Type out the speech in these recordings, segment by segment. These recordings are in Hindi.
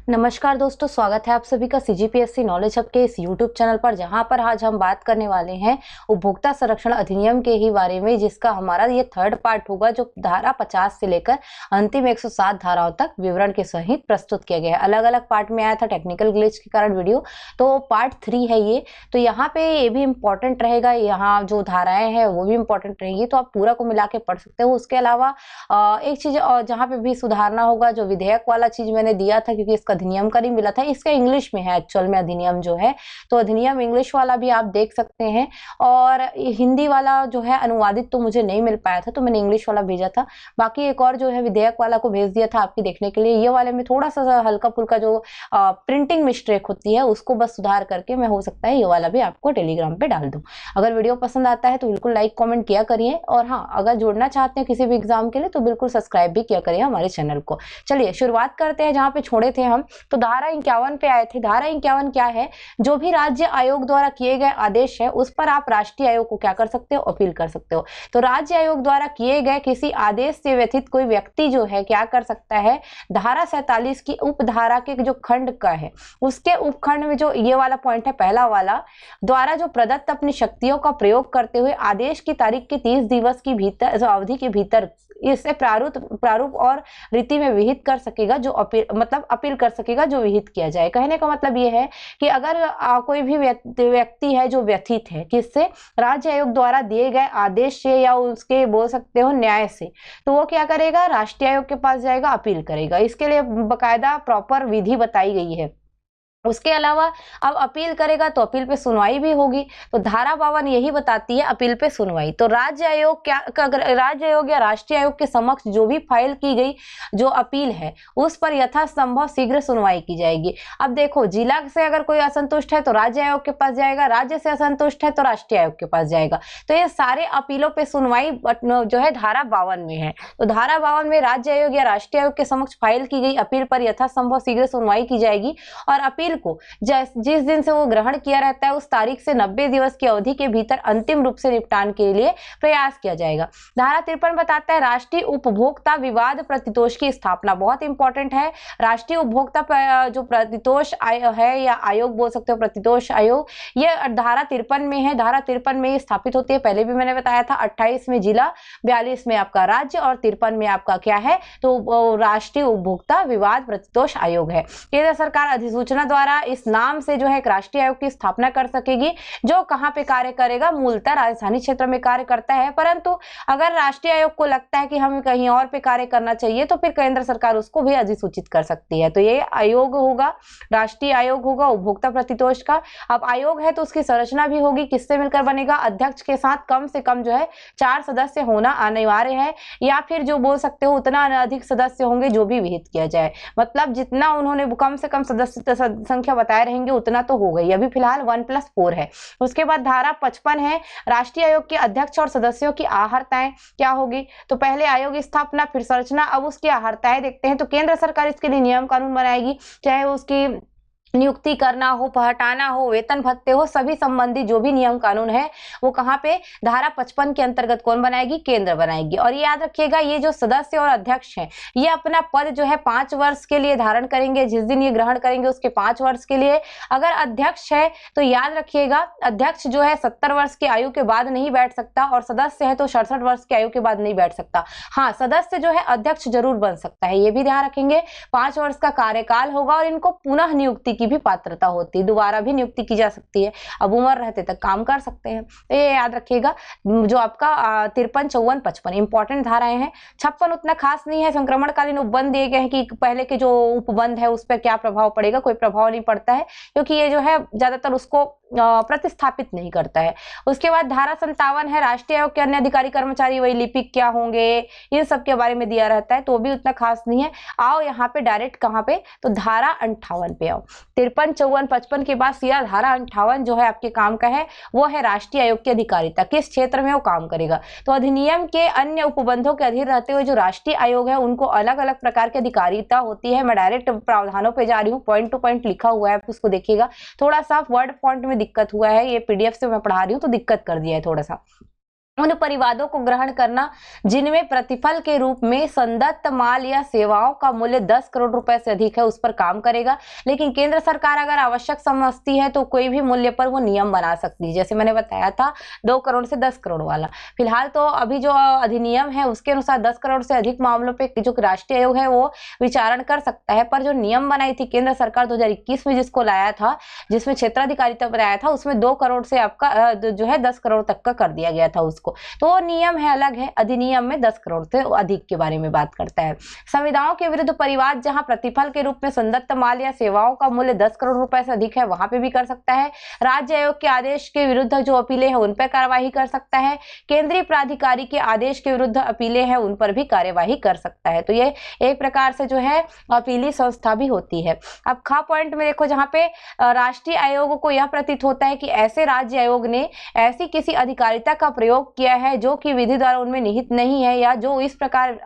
नमस्कार दोस्तों, स्वागत है आप सभी का सीजीपीएससी नॉलेज हब के इस यूट्यूब चैनल पर, जहां पर आज हम बात करने वाले हैं उपभोक्ता संरक्षण अधिनियम के ही बारे में, जिसका हमारा ये थर्ड पार्ट होगा, जो धारा 50 से लेकर अंतिम 107 धाराओं तक विवरण के सहित प्रस्तुत किया गया है। अलग अलग पार्ट में आया था टेक्निकल ग्लिच के कारण वीडियो, तो पार्ट 3 है ये। तो यहाँ पे ये भी इम्पोर्टेंट रहेगा, यहाँ जो धाराएं हैं वो भी इम्पोर्टेंट रहेंगी, तो आप पूरा को मिला के पढ़ सकते हो। उसके अलावा एक चीज जहाँ पे भी सुधारना होगा, जो विधेयक वाला चीज मैंने दिया था, क्योंकि इसका अधिनियम का नहीं मिला था, इसका इंग्लिश में है एक्चुअल में अधिनियम जो है, तो अधिनियम इंग्लिश वाला भी आप देख सकते हैं। और हिंदी वाला जो है अनुवादित तो मुझे नहीं मिल पाया था, तो मैंने इंग्लिश वाला भेजा था। बाकी एक और जो है विधेयक वाला को भेज दिया था आपकी देखने के लिए। ये वाले में थोड़ा सा हल्का फुल्का जो प्रिंटिंग मिस्टेक होती है उसको बस सुधार करके मैं हो सकता है ये वाला भी आपको टेलीग्राम पे डाल दूं। अगर वीडियो पसंद आता है तो बिल्कुल लाइक कमेंट किया करिए, और हाँ, अगर जुड़ना चाहते हैं किसी भी एग्जाम के लिए तो बिल्कुल सब्सक्राइब भी किया करिए हमारे चैनल को। चलिए शुरुआत करते हैं जहाँ पे छोड़े थे हम। तो धारा 51 पे आए थे। धारा 51 क्या है? जो भी राज्य आयोग द्वारा किए गए आदेश है उस पर आप राष्ट्रीय आयोग को क्या कर सकते हो? अपील कर सकते हो। तो राज्य आयोग द्वारा किए गए किसी आदेश से व्यथित कोई व्यक्ति जो है क्या कर सकता है? धारा 47 की उपधारा के जो खंड का है उसके उपखंड में जो ये वाला पॉइंट है पहला वाला, द्वारा जो प्रदत्त अपनी शक्तियों का प्रयोग करते हुए आदेश की तारीख के 30 दिवस की भीतर अवधि के भीतर इससे प्रारूप और रीति में विहित कर सकेगा, जो अपील कर सकेगा जो विहित किया जाए। कहने का मतलब ये है कि अगर कोई भी व्यक्ति है जो व्यथित है किससे? राज्य आयोग द्वारा दिए गए आदेश से या उसके बोल सकते हो न्याय से, तो वो क्या करेगा? राष्ट्रीय आयोग के पास जाएगा, अपील करेगा। इसके लिए बकायदा प्रॉपर विधि बताई गई है। उसके अलावा अब अपील करेगा तो अपील पे सुनवाई भी होगी। तो धारा 52 यही बताती है, अपील पे सुनवाई। तो राज्य आयोग राज्य आयोग या राष्ट्रीय आयोग के समक्ष जो भी फाइल की गई जो अपील है उस पर यथासंभव शीघ्र सुनवाई की जाएगी। अब देखो, जिला से अगर कोई असंतुष्ट है तो राज्य आयोग के पास जाएगा, राज्य से असंतुष्ट है तो राष्ट्रीय आयोग के पास जाएगा। तो ये सारे अपीलों पे सुनवाई जो है धारा 52 में है। तो धारा 52 में राज्य आयोग या राष्ट्रीय आयोग के समक्ष फाइल की गई अपील पर यथासंभव शीघ्र सुनवाई की जाएगी, और अपील को जिस दिन से वो ग्रहण किया रहता है उस तारीख से 90 दिवस की अवधि के भीतर अंतिम रूप से निपटान के लिए प्रयास किया जाएगा। धारा 53 बताता है राष्ट्रीय उपभोक्ता विवाद प्रतितोष की स्थापना। बहुत इंपॉर्टेंट है। राष्ट्रीय उपभोक्ता जो प्रतितोष है या आयोग बोल सकते हो, प्रतितोष आयोग, ये धारा 53 में है। धारा 53 में स्थापित होती है। पहले भी मैंने बताया था, 28 में जिला, 42 में आपका राज्य और 53 में आपका क्या है? तो राष्ट्रीय उपभोक्ता विवाद प्रतितोष आयोग है। केंद्र सरकार अधिसूचना द्वारा इस नाम से जो है एक राष्ट्रीय आयोग की स्थापना कर सकेगी, जो कहां पे कार्य करेगा? मूलतः राजधानी क्षेत्र में कार्य करता है। परंतु अगर राष्ट्रीय आयोग को लगता है कि हमें कहीं और पे कार्य करना चाहिए तो फिर केंद्र सरकार उसको भी अधिसूचित कर सकती है। तो ये आयोग होगा, राष्ट्रीय आयोग होगा उपभोक्ता प्रतितोष का। अब आयोग है तो उसकी संरचना भी होगी। किससे मिलकर बनेगा? अध्यक्ष के साथ कम से कम जो है 4 सदस्य होना अनिवार्य है, या फिर जो बोल सकते हो उतना अधिक सदस्य होंगे जो भी विहित किया जाए। मतलब जितना उन्होंने कम से कम सदस्य संख्या बताए रहेंगे उतना तो हो गई। अभी फिलहाल 1+4 है। उसके बाद धारा 55 है, राष्ट्रीय आयोग के अध्यक्ष और सदस्यों की आहर्ताएं क्या होगी? तो पहले आयोग स्थापना, फिर संरचना, अब उसकी आहर्ताएं देखते हैं। तो केंद्र सरकार इसके लिए नियम कानून बनाएगी, चाहे उसकी नियुक्ति करना हो, हटाना हो, वेतन भत्ते हो, सभी संबंधी जो भी नियम कानून है वो कहाँ पे? धारा 55 के अंतर्गत कौन बनाएगी? केंद्र बनाएगी। और ये याद रखिएगा, ये जो सदस्य और अध्यक्ष हैं ये अपना पद जो है 5 वर्ष के लिए धारण करेंगे। जिस दिन ये ग्रहण करेंगे उसके 5 वर्ष के लिए। अगर अध्यक्ष है तो याद रखिएगा, अध्यक्ष जो है 70 वर्ष की आयु के बाद नहीं बैठ सकता, और सदस्य है तो 67 वर्ष की आयु के बाद नहीं बैठ सकता। हाँ, सदस्य जो है अध्यक्ष जरूर बन सकता है, ये भी ध्यान रखेंगे। 5 वर्ष का कार्यकाल होगा, और इनको पुनः नियुक्ति की भी पात्रता होती है, दोबारा भी नियुक्ति की जा सकती है। अब उम्र रहते तक काम कर सकते हैं, तो ये याद रखिएगा। जो आपका 53, 54, 55 इंपॉर्टेंट धाराएं हैं। 56 उतना खास नहीं है। संक्रमणकालीन उपबंध दिए गए हैं कि पहले के जो उपबंध है उस पर क्या प्रभाव पड़ेगा? कोई प्रभाव नहीं पड़ता है, क्योंकि ये जो है ज्यादातर उसको प्रतिस्थापित नहीं करता है। उसके बाद धारा 57 है, राष्ट्रीय आयोग के अन्य अधिकारी कर्मचारी वही लिपिक क्या होंगे, इन सब के बारे में दिया रहता है, तो भी उतना खास नहीं है। आओ यहाँ पे डायरेक्ट कहाँ पे? तो धारा 58 पे आओ। 53, 54, 55 के बाद सीधा धारा 58 जो है आपके काम का है, वो है राष्ट्रीय आयोग की अधिकारिता, किस क्षेत्र में वो काम करेगा। तो अधिनियम के अन्य उपबंधों के अधीन रहते हुए जो राष्ट्रीय आयोग है उनको अलग अलग प्रकार की अधिकारिता होती है। मैं डायरेक्ट प्रावधानों पे जा रही हूँ, पॉइंट टू पॉइंट लिखा हुआ है, उसको देखिएगा। थोड़ा सा वर्ड फॉन्ट में दिक्कत हुआ है, ये पीडीएफ से मैं पढ़ा रही हूँ तो दिक्कत कर दिया है थोड़ा सा। उन परिवादों को ग्रहण करना जिनमें प्रतिफल के रूप में संदत्त माल या सेवाओं का मूल्य 10 करोड़ रुपए से अधिक है, उस पर काम करेगा। लेकिन केंद्र सरकार अगर आवश्यक समझती है तो कोई भी मूल्य पर वो नियम बना सकती है, जैसे मैंने बताया था 2 करोड़ से 10 करोड़ वाला। फिलहाल तो अभी जो अधिनियम है उसके अनुसार 10 करोड़ से अधिक मामलों पे जो राष्ट्रीय आयोग है वो विचारण कर सकता है। पर जो नियम बनाई थी केंद्र सरकार 2021 में, जिसको लाया था, जिसमें क्षेत्राधिकारिता बनाया था, उसमें 2 करोड़ से आपका जो है 10 करोड़ तक का कर दिया गया था उसको। तो नियम है अलग है, अधिनियम में 10 करोड़ से अधिक के बारे में बात करता है। संविदाओं के विरुद्ध परिवाद जहां प्रतिफल के रूप में संदत्त माल या सेवाओं का मूल्य 10 करोड़ रुपए से अधिक है, वहां पे भी कर सकता है। राज्य आयोग के आदेश के विरुद्ध जो अपीलें हैं उन पर कार्यवाही कर सकता है। केंद्रीय प्राधिकारी के आदेश के विरुद्ध अपीलें हैं उन पर भी कार्यवाही कर सकता है। तो ये एक प्रकार से जो है अपीली संस्था भी होती है। अब खा पॉइंट में देखो, जहां पे राष्ट्रीय आयोग को यह प्रतीत होता है कि ऐसे राज्य आयोग ने ऐसी किसी अधिकारिता का प्रयोग किया है जो कि विधि द्वारा उनमें निहित नहीं है, या जो इस प्रकार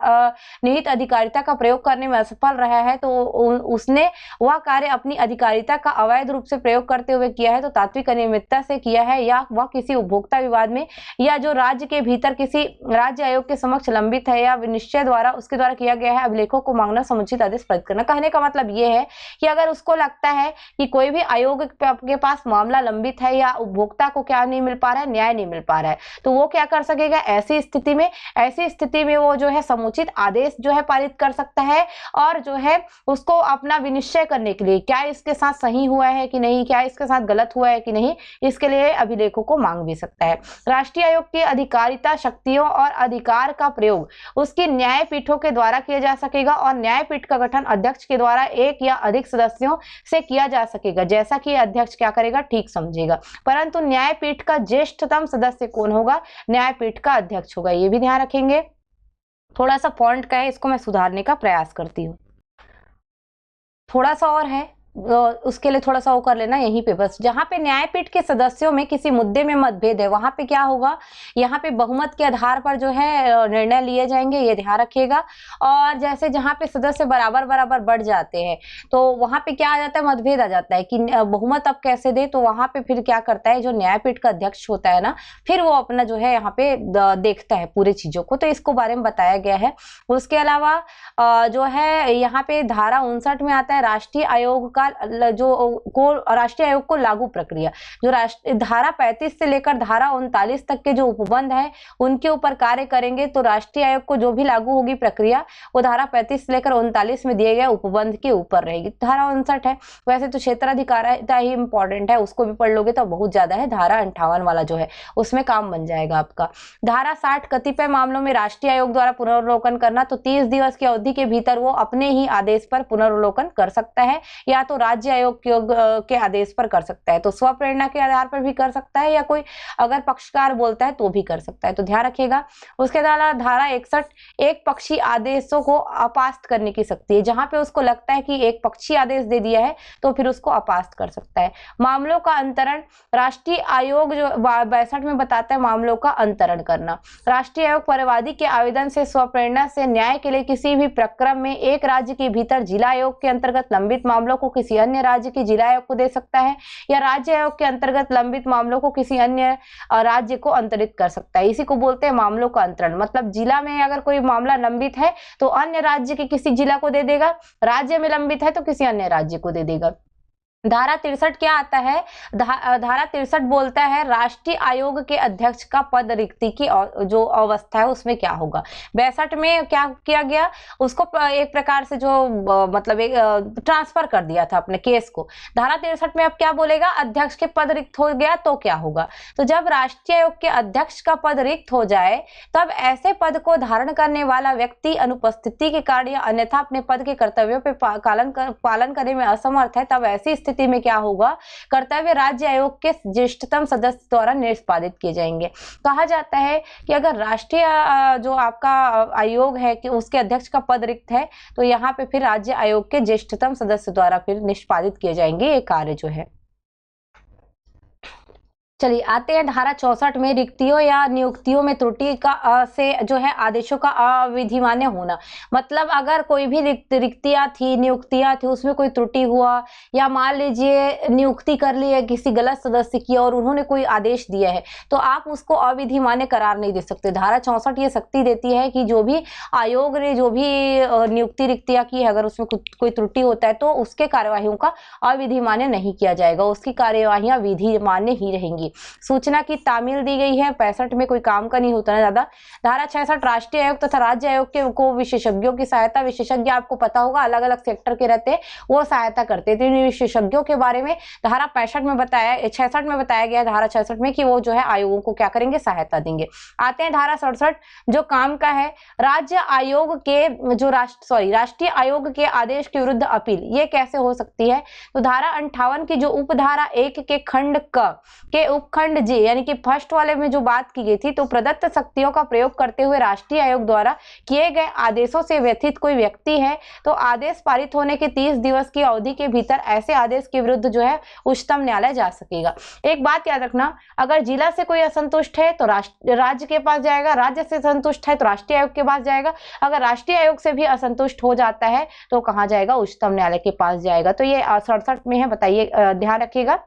निहित अधिकारिता का प्रयोग करने में असफल रहा है, तो उसने वह कार्य अपनी अधिकारिता का अवैध रूप से प्रयोग करते हुए किया है, तो तात्विक अनियमितता से किया है, या वह किसी उपभोक्ता विवाद में या जो राज्य के भीतर किसी राज्य आयोग के समक्ष लंबित है या निश्चय द्वारा उसके द्वारा किया गया है, अभिलेखों को मांगना, समुचित आदेश पारित करना। कहने का मतलब ये है कि अगर उसको लगता है कि कोई भी आयोग के पास मामला लंबित है या उपभोक्ता को क्या नहीं मिल पा रहा है, न्याय नहीं मिल पा रहा है, तो वो क्या कर सकेगा, ऐसी स्थिति में वो जो है समुचित आदेश जो है पारित कर सकता है, और जो है उसको अपना विनिश्चय करने के लिए क्या इसके साथ सही हुआ है कि नहीं, क्या इसके साथ गलत हुआ है कि नहीं, इसके लिए अभिलेखों को मांग भी सकता है। राष्ट्रीय आयोग की अधिकारिता, शक्तियों और अधिकार का प्रयोग उसकी न्यायपीठों के द्वारा किया जा सकेगा, और न्यायपीठ का गठन अध्यक्ष के द्वारा एक या अधिक सदस्यों से किया जा सकेगा, जैसा कि अध्यक्ष क्या करेगा, ठीक समझेगा। परंतु न्यायपीठ का ज्येष्ठतम सदस्य कौन होगा, न्यायपीठ का अध्यक्ष होगा। ये भी ध्यान रखेंगे। थोड़ा सा फॉन्ट का है, इसको मैं सुधारने का प्रयास करती हूँ। थोड़ा सा और है, उसके लिए थोड़ा सा वो कर लेना यहीं पे बस। जहां पे न्यायपीठ के सदस्यों में किसी मुद्दे में मतभेद है, वहां पे क्या होगा, यहाँ पे बहुमत के आधार पर जो है निर्णय लिए जाएंगे, ये ध्यान रखिएगा। और जैसे जहां पे सदस्य बराबर बराबर बढ़ जाते हैं तो वहां पे क्या आ जाता है, मतभेद आ जाता है कि बहुमत अब कैसे दे, तो वहां पे फिर क्या करता है जो न्यायपीठ का अध्यक्ष होता है ना, फिर वो अपना जो है यहाँ पे देखता है पूरे चीजों को, तो इसको बारे में बताया गया है। उसके अलावा जो है यहाँ पे धारा 59 में आता है राष्ट्रीय आयोग का राष्ट्रीय आयोग को लागू प्रक्रिया। जो धारा 35 से लेकर धारा 39 तक के जो उपबंध है उनके ऊपर कार्य करेंगे, तो राष्ट्रीय आयोग को जो भी लागू होगी प्रक्रिया वो धारा 35 से लेकर 39 में दिए गए उपबंध के ऊपर रहेगी। धारा 59 है, वैसे तो क्षेत्राधिकारिता ही इंपॉर्टेंट है, उसको भी पढ़ लोगे तो बहुत ज्यादा है। धारा 58 वाला जो है उसमें काम बन जाएगा आपका। धारा 60 कतिपय मामलों में राष्ट्रीय आयोग द्वारा पुनर्वलोकन करना, तो 30 दिवस की अवधि के भीतर वो अपने ही आदेश पर पुनर्वलोकन कर सकता है, या तो राज्य आयोग के आदेश पर कर सकता है, तो स्वप्रेरणा के आधार पर भी कर सकता है, या कोई अगर पक्षकार बोलता है तो भी कर सकता है, तो ध्यान रखिएगा। उसके अलावा धारा 61 एक पक्षी आदेशों को अपास्त करने की शक्ति है। जहां पे उसको लगता है कि एक पक्षी आदेश दे दिया है तो फिर उसको अपास्त कर सकता है। मामलों का अंतरण, राष्ट्रीय आयोग जो 62 में बताता है मामलों का अंतरण करना। राष्ट्रीय आयोग परिवादी के आवेदन से स्वप्रेरणा से न्याय के लिए किसी भी प्रक्रम में एक राज्य के भीतर जिला आयोग के अंतर्गत लंबित मामलों को किसी अन्य राज्य के जिला आयोग को दे सकता है, या राज्य आयोग के अंतर्गत लंबित मामलों को किसी अन्य राज्य को अंतरित कर सकता है। इसी को बोलते हैं मामलों का अंतरण। मतलब जिला में अगर कोई मामला लंबित है तो अन्य राज्य के किसी जिला को दे देगा, राज्य में लंबित है तो किसी अन्य राज्य को दे देगा। धारा 63 क्या आता है, धारा 63 बोलता है राष्ट्रीय आयोग के अध्यक्ष का पद रिक्ति की जो अवस्था है उसमें क्या होगा। 62 में क्या किया गया, उसको एक प्रकार से जो मतलब एक ट्रांसफर कर दिया था अपने केस को। धारा 63 में अब क्या बोलेगा, अध्यक्ष के पद रिक्त हो गया तो क्या होगा, तो जब राष्ट्रीय आयोग के अध्यक्ष का पद रिक्त हो जाए तब ऐसे पद को धारण करने वाला व्यक्ति अनुपस्थिति के कारण या अन्यथा अपने पद के कर्तव्यों पे पालन करने में असमर्थ है, तब ऐसी स्थिति में क्या होगा, कर्तव्य राज्य आयोग के ज्येष्ठतम सदस्य द्वारा निष्पादित किए जाएंगे। कहा जाता है कि अगर राष्ट्रीय जो आपका आयोग है कि उसके अध्यक्ष का पद रिक्त है तो यहाँ पे फिर राज्य आयोग के ज्येष्ठतम सदस्य द्वारा फिर निष्पादित किए जाएंगे ये कार्य जो है। चलिए आते हैं धारा 64 में रिक्तियों या नियुक्तियों में त्रुटि का से जो है आदेशों का अविधिमान्य होना। मतलब अगर कोई भी रिक्तियां थी, नियुक्तियां थी, उसमें कोई त्रुटि हुआ या मान लीजिए नियुक्ति कर ली है किसी गलत सदस्य की और उन्होंने कोई आदेश दिया है तो आप उसको अविधिमान्य करार नहीं दे सकते। धारा 64 ये शक्ति देती है कि जो भी आयोग ने जो भी नियुक्ति रिक्तियां की है अगर उसमें कोई त्रुटि होता है तो उसके कार्यवाहियों का अविधिमान्य नहीं किया जाएगा, उसकी कार्यवाहियां विधिमान्य ही रहेंगी। सूचना की तामील दी गई है 65 में, कोई काम का नहीं होता है ज्यादा। धारा 66 राष्ट्रीय आयोग तथा राज्य आयोग के को विशेषज्ञों की सहायता। विशेषज्ञ आपको पता होगा अलग अलग सेक्टर के रहते हैं, वो सहायता करते थे। विशेषज्ञों के बारे में धारा 65 में बताया 66 में बताया गया, धारा 66 में कि वो जो है आयोगों को क्या करेंगे, सहायता देंगे। आते हैं धारा 67 जो काम का है। राज्य आयोग के जो राष्ट्रीय आयोग के आदेश के विरुद्ध अपील, ये कैसे हो सकती है? तो धारा 58 की जो उपधारा 1 के खंड क के उपखंड जे यानी कि फर्स्ट वाले में जो बात की गई थी, तो प्रदत्त शक्तियों का प्रयोग करते हुए राष्ट्रीय आयोग द्वारा किए गए आदेशों से व्यथित कोई व्यक्ति है तो आदेश पारित होने के 30 दिवस की अवधि के भीतर ऐसे आदेश के विरुद्ध जो है उच्चतम न्यायालय जा सकेगा। एक बात याद रखना, अगर जिला से कोई असंतुष्ट है तो राज्य के पास जाएगा, राज्य से संतुष्ट है तो राष्ट्रीय आयोग के पास जाएगा, अगर राष्ट्रीय आयोग से भी असंतुष्ट हो जाता है तो कहाँ जाएगा, उच्चतम न्यायालय के पास जाएगा। तो ये 67 में है, बताइए, ध्यान रखिएगा।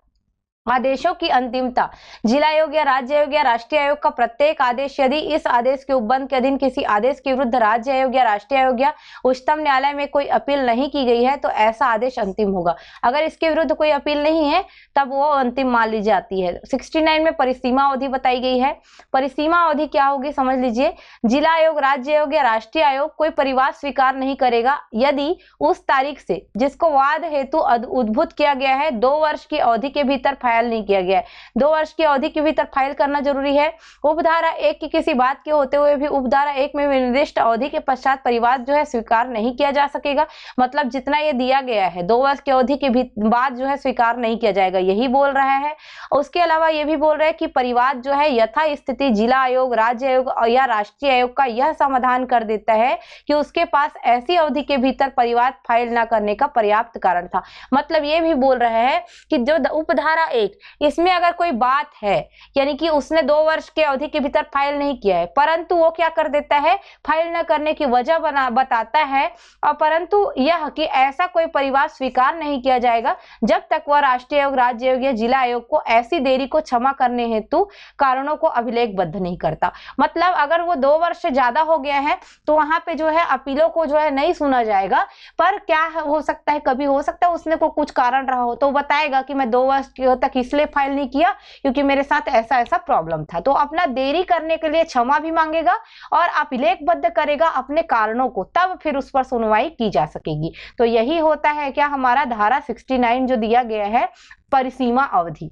आदेशों की अंतिमता। जिला आयोग या राज्य आयोग या राष्ट्रीय आयोग का प्रत्येक आदेश यदि इस आदेश के उपबंध के अधीन किसी आदेश के विरुद्ध राज्य आयोग या राष्ट्रीय आयोग या उच्चतम न्यायालय में कोई अपील नहीं की गई है तो ऐसा आदेश अंतिम होगा। अगर इसके विरुद्ध कोई अपील नहीं है तब वो अंतिम मान ली जाती है। 69 में परिसीमा अवधि बताई गई है। परिसीमा अवधि क्या होगी समझ लीजिए। जिला आयोग, राज्य आयोग या राष्ट्रीय आयोग कोई परिवाद स्वीकार नहीं करेगा यदि उस तारीख से जिसको वाद हेतु उद्भूत किया गया है 2 वर्ष की अवधि के भीतर फाइल नहीं किया गया है। 2 वर्ष की अवधि के भीतर फाइल करना जरूरी है। उपधारा 1 की किसी बात के होते हुए भी उपधारा 1 में निर्दिष्ट अवधि के पश्चात परिवाद जो है स्वीकार नहीं किया जा सकेगा। मतलब जितना ये दिया गया है 2 वर्ष की अवधि के बाद जो है स्वीकार नहीं किया जाएगा, यही बोल रहा है। उसके अलावा ये भी बोल रहा है कि परिवाद जो है यथा स्थिति जिला आयोग, राज्य आयोग या राष्ट्रीय आयोग का यह समाधान कर देता है कि उसके पास ऐसी अवधि के भीतर परिवाद फाइल न करने का पर्याप्त कारण था। मतलब ये भी बोल रहा है कि जो उपधारा 1 इसमें अगर कोई बात है यानी कि उसने 2 वर्ष के अवधि के भीतर फाइल नहीं किया है परंतु वो क्या कर देता है, फाइल न करने की वजह बताता है और परंतु यह कि ऐसा कोई परिवाद स्वीकार नहीं किया जाएगा जब तक वह राष्ट्रीय आयोग, राज्य आयोग या जिला आयोग को ऐसी देरी को क्षमा करने हेतु कारणों को अभिलेखबद्ध नहीं करता। मतलब अगर वो 2 वर्ष से ज्यादा हो गया है तो वहां पे जो है अपीलों को जो है नहीं सुना जाएगा। पर क्या हो सकता है, कभी हो सकता है उसने को कुछ कारण रहा हो तो बताएगा कि मैं 2 वर्ष तक इसलिए फाइल नहीं किया क्योंकि मेरे साथ ऐसा ऐसा प्रॉब्लम था। तो अपना देरी करने के लिए क्षमा भी मांगेगा और अभिलेखबद्ध करेगा अपने कारणों को, तब फिर उस पर सुनवाई की जा सकेगी। तो यही होता है क्या हमारा धारा 69 जो दिया गया है परिसीमा अवधि।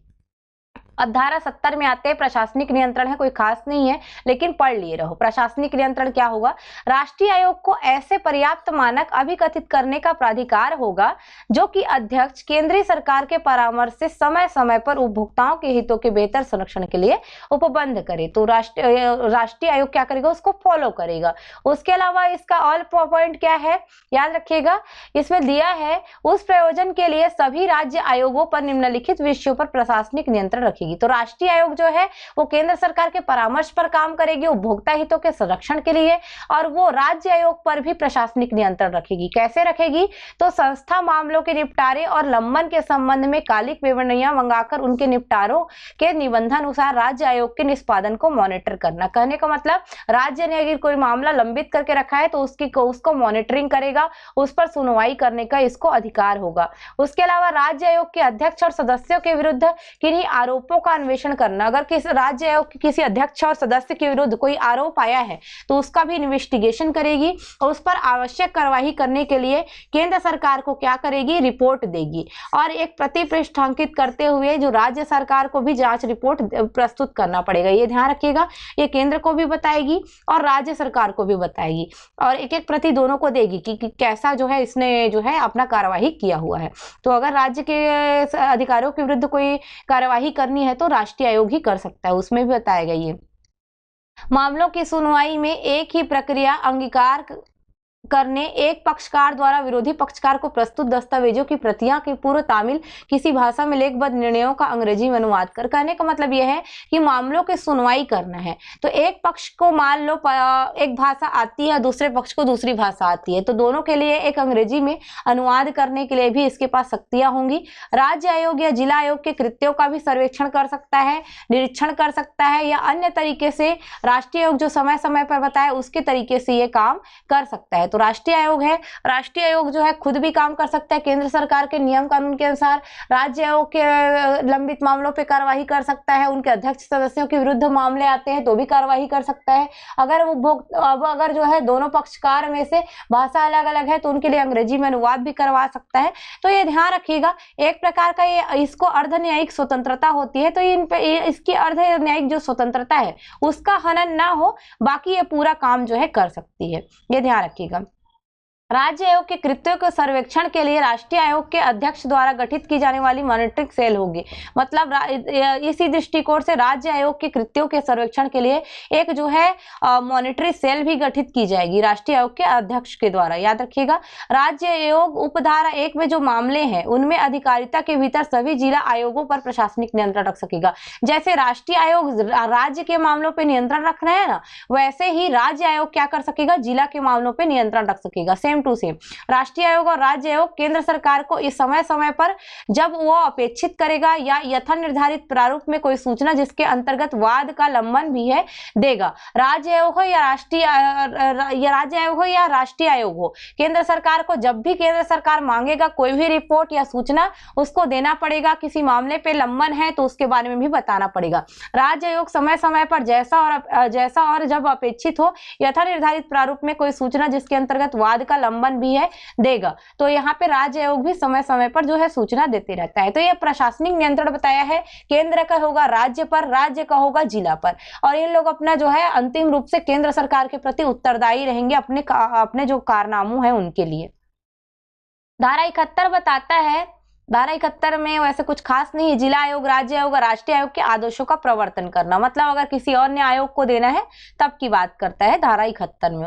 अब धारा 70 में आते हैं प्रशासनिक नियंत्रण है, कोई खास नहीं है लेकिन पढ़ लिए रहो। प्रशासनिक नियंत्रण क्या होगा? राष्ट्रीय आयोग को ऐसे पर्याप्त मानक अभिकथित करने का प्राधिकार होगा जो कि अध्यक्ष केंद्रीय सरकार के परामर्श से समय समय पर उपभोक्ताओं के हितों के बेहतर संरक्षण के लिए उपबंध करे। तो राष्ट्रीय आयोग क्या करेगा, उसको फॉलो करेगा। उसके अलावा इसका ऑल पॉइंट क्या है याद रखिएगा, इसमें दिया है उस प्रयोजन के लिए सभी राज्य आयोगों पर निम्नलिखित विषयों पर प्रशासनिक नियंत्रण रखेगी। तो राष्ट्रीय आयोग जो है वो केंद्र सरकार के परामर्श पर काम करेगी उपभोक्ता हितों के संरक्षण के लिए और वो राज्य आयोग पर भी प्रशासनिक नियंत्रण रखेगी। कैसे रखेगी? तो संस्था मामलों के निपटारे और लंबन के संबंध में कालिक विवरणियां मंगाकर उनके निपटारों के निबंधन अनुसार राज्य आयोग के निष्पादन को मॉनिटर करना। कहने का मतलब राज्य ने अगर कोई मामला लंबित करके रखा है तो उसको मॉनिटरिंग करेगा, उस पर सुनवाई करने का इसको अधिकार होगा। उसके अलावा राज्य आयोग के अध्यक्ष और सदस्यों के विरुद्ध किन्हीं आरोपों का अन्वेषण करना। अगर किसी राज्य आयोग के किसी अध्यक्ष और सदस्य के विरुद्ध कोई आरोप आया है तो उसका भी इन्वेस्टिगेशन करेगी और उस पर आवश्यक कार्यवाही करने के लिए केंद्र सरकार को क्या करेगी, रिपोर्ट देगी। और एक प्रति पृष्ठ अंकित करते हुए जो राज्य सरकार को भी जांच रिपोर्ट प्रस्तुत करना पड़ेगा। ये ध्यान रखिएगा, ये केंद्र को भी बताएगी और राज्य सरकार को भी बताएगी और एक एक प्रति दोनों को देगी कि कैसा जो है इसने जो है अपना कार्यवाही किया हुआ है। तो अगर राज्य के अधिकारियों के विरुद्ध कोई कार्यवाही करनी है तो राष्ट्रीय आयोग ही कर सकता है, उसमें भी बताया गया। ये मामलों की सुनवाई में एक ही प्रक्रिया अंगीकार करने एक पक्षकार द्वारा विरोधी पक्षकार को प्रस्तुत दस्तावेजों की प्रतियां की पूर्व तामील किसी भाषा में लेखबद्ध निर्णयों का अंग्रेजी में अनुवाद कर। कहने का मतलब यह है कि मामलों की सुनवाई करना है तो एक पक्ष को मान लो एक भाषा आती है, दूसरे पक्ष को दूसरी भाषा आती है, तो दोनों के लिए एक अंग्रेजी में अनुवाद करने के लिए भी इसके पास शक्तियां होंगी। राज्य आयोग या जिला आयोग के कृत्यों का भी सर्वेक्षण कर सकता है, निरीक्षण कर सकता है, या अन्य तरीके से राष्ट्रीय आयोग जो समय समय पर बताए उसके तरीके से ये काम कर सकता है। तो राष्ट्रीय आयोग है, राष्ट्रीय आयोग जो है खुद भी काम कर सकता है, केंद्र सरकार के नियम कानून के अनुसार राज्य आयोग के लंबित मामलों पे कार्यवाही कर सकता है, उनके अध्यक्ष सदस्यों के विरुद्ध मामले आते हैं तो भी कार्यवाही कर सकता है। अगर जो है दोनों पक्षकार में से भाषा अलग अलग है तो उनके लिए अंग्रेजी में अनुवाद भी करवा सकता है। तो ये ध्यान रखिएगा, एक प्रकार का ये इसको अर्ध न्यायिक स्वतंत्रता होती है, तो इसकी अर्ध न्यायिक जो स्वतंत्रता है उसका हनन ना हो, बाकी ये पूरा काम जो है कर सकती है, ये ध्यान रखिएगा। राज्य आयोग के कृत्यों के सर्वेक्षण के लिए राष्ट्रीय आयोग के अध्यक्ष द्वारा गठित की जाने वाली मॉनिटरिंग सेल होगी। मतलब इसी दृष्टिकोण से राज्य आयोग के कृत्यों के सर्वेक्षण के लिए एक जो है मॉनिटरिंग सेल भी गठित की जाएगी राष्ट्रीय आयोग के अध्यक्ष के द्वारा। याद रखिएगा, राज्य आयोग उपधारा 1 में जो मामले हैं उनमें अधिकारिता के भीतर सभी जिला आयोगों पर प्रशासनिक नियंत्रण रख सकेगा। जैसे राष्ट्रीय आयोग राज्य के मामलों पर नियंत्रण रख रहे हैं ना, वैसे ही राज्य आयोग क्या कर सकेगा, जिला के मामलों पर नियंत्रण रख सकेगा। सेम टू सेम राष्ट्रीय आयोग और राज्य आयोग केंद्र सरकार को इस समय समय पर जब वो अपेक्षित करेगा या यथा निर्धारित प्रारूप में कोई सूचना जिसके अंतर्गत वाद का लंबन भी है देगा। राज्य आयोग हो या राष्ट्रीय आयोग हो, केंद्र सरकार को जब भी केंद्र सरकार मांगेगा कोई भी रिपोर्ट या सूचना उसको देना पड़ेगा। किसी मामले पे लंबन है तो उसके बारे में भी बताना पड़ेगा। राज्य आयोग समय समय पर जैसा और जब अपेक्षित हो यथा निर्धारित प्रारूप में कोई सूचना जिसके अंतर्गत वाद का लंबन भी है देगा। तो यहाँ पे राज्य आयोग भी समय समय पर जो है सूचना देते रहता है। तो ये प्रशासनिक नियंत्रण बताया है, केंद्र का होगा राज्य पर, राज्य का होगा जिला पर, और इन लोग अपना जो है अंतिम रूप से केंद्र सरकार के प्रति उत्तरदायी रहेंगे अपने जो कारनामों हैं उनके लिए। धारा 71 बताता है, धारा 71 में वैसे कुछ खास नहीं है, जिला आयोग, राज्य आयोग और राष्ट्रीय आयोग के आदेशों का प्रवर्तन करना, मतलब अगर किसी और ने आयोग को देना है तब की बात करता है धारा 71 में।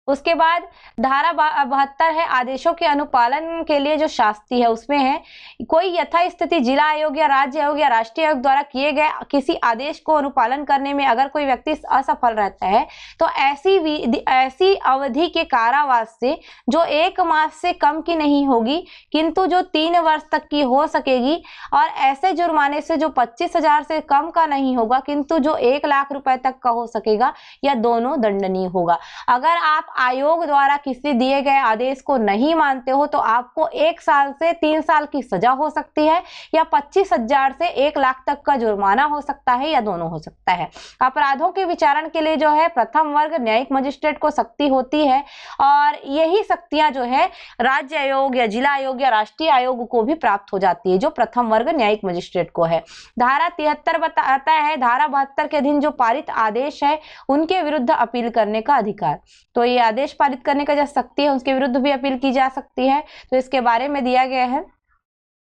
उसके बाद धारा 72 है, आदेशों के अनुपालन के लिए जो शास्ति है उसमें है कोई यथास्थिति जिला आयोग या राज्य आयोग या राष्ट्रीय आयोग द्वारा किए गए किसी आदेश को अनुपालन करने में अगर कोई व्यक्ति असफल रहता है तो ऐसी अवधि के कारावास से जो 1 मास से कम की नहीं होगी किंतु जो 3 वर्ष तक की हो सकेगी, और ऐसे जुर्माने से जो 25,000 से कम का नहीं होगा किंतु जो 1 लाख रुपए तक का हो सकेगा, या दोनों दंडनीय होगा। अगर आप आयोग द्वारा किसी दिए गए आदेश को नहीं मानते हो तो आपको 1 साल से 3 साल की सजा हो सकती है, या 25,000 से 1 लाख तक का जुर्माना हो सकता है, या दोनों हो सकता है। अपराधों के विचारण के लिए जो है प्रथम वर्ग न्यायिक मजिस्ट्रेट को शक्ति होती है, और यही शक्तियां जो है राज्य आयोग या जिला आयोग या राष्ट्रीय आयोग को भी प्राप्त हो जाती है जो प्रथम वर्ग न्यायिक मजिस्ट्रेट को है। धारा 73 बताता है, धारा 72 के अधीन जो पारित आदेश है उनके विरुद्ध अपील करने का अधिकार। तो ये आदेश पारित करने का जो शक्ति है उसके विरुद्ध भी अपील की जा सकती है, तो इसके बारे में दिया गया है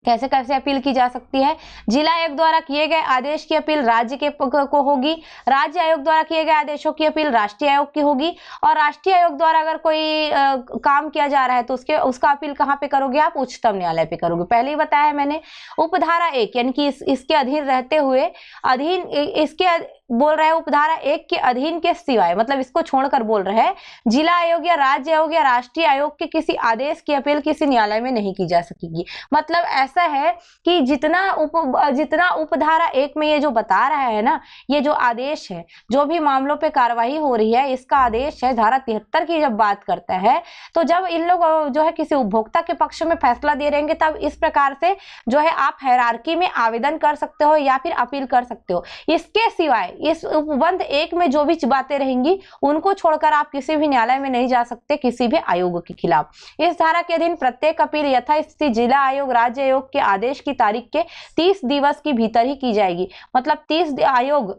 कैसे कैसे अपील की जा सकती है। जिला आयोग द्वारा किए गए आदेश की अपील राज्य के को होगी, राज्य आयोग द्वारा किए गए आदेशों की अपील राष्ट्रीय आयोग की होगी, और राष्ट्रीय आयोग द्वारा अगर कोई काम किया जा रहा है तो उसका अपील कहाँ पे करोगे आप, उच्चतम न्यायालय पे करोगे। पहले ही बताया है मैंने। उपधारा 1 यानी कि इसके अधीन रहते हुए बोल रहे हैं उपधारा 1 के अधीन के सिवाय, मतलब इसको छोड़कर बोल रहे हैं, जिला आयोग या राज्य आयोग या राष्ट्रीय आयोग के किसी आदेश की अपील किसी न्यायालय में नहीं की जा सकेगी। मतलब ऐसा है कि जितना उपधारा 1 में ये जो बता रहा है ना, ये जो आदेश है, जो भी मामलों पे कार्यवाही हो रही है, इसका आदेश है धारा 73 की जब बात करता है, तो जब इन लोग जो है किसी उपभोक्ता के पक्ष में फैसला दे रहेंगे तब इस प्रकार से जो है आप हायरार्की में आवेदन कर सकते हो या फिर अपील कर सकते हो। इसके सिवाय इस उपबंध 1 में जो भी बातें रहेंगी उनको छोड़कर आप किसी भी न्यायालय में नहीं जा सकते किसी भी आयोग के खिलाफ। इस धारा के अधीन प्रत्येक अपील यथास्थिति जिला आयोग राज्य आयोग के आदेश की तारीख के 30 दिवस के भीतर ही की जाएगी। मतलब 30 आयोग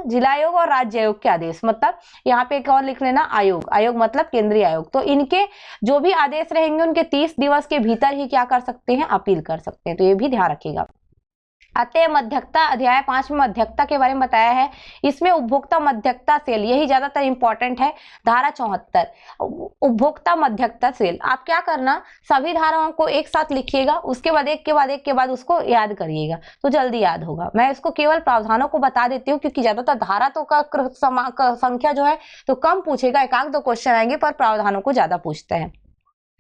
जिला आयोग और राज्य आयोग के आदेश, मतलब यहाँ पे एक और लिख लेना आयोग मतलब केंद्रीय आयोग, तो इनके जो भी आदेश रहेंगे उनके 30 दिवस के भीतर ही क्या कर सकते हैं, अपील कर सकते हैं। तो ये भी ध्यान रखिएगा। आते हैं मध्यस्थता। अध्याय 5 में मध्यस्थता के बारे में बताया है। इसमें उपभोक्ता मध्यस्थता सेल, यही ज्यादातर इंपॉर्टेंट है। धारा 74 उपभोक्ता मध्यस्थता सेल। आप क्या करना, सभी धाराओं को एक साथ लिखिएगा, उसके बाद एक के बाद एक के बाद उसको याद करिएगा तो जल्दी याद होगा। मैं इसको केवल प्रावधानों को बता देती हूँ क्योंकि ज्यादातर धारा तो का संख्या जो है तो कम पूछेगा, एक आध दो क्वेश्चन आएंगे, पर प्रावधानों को ज्यादा पूछते हैं।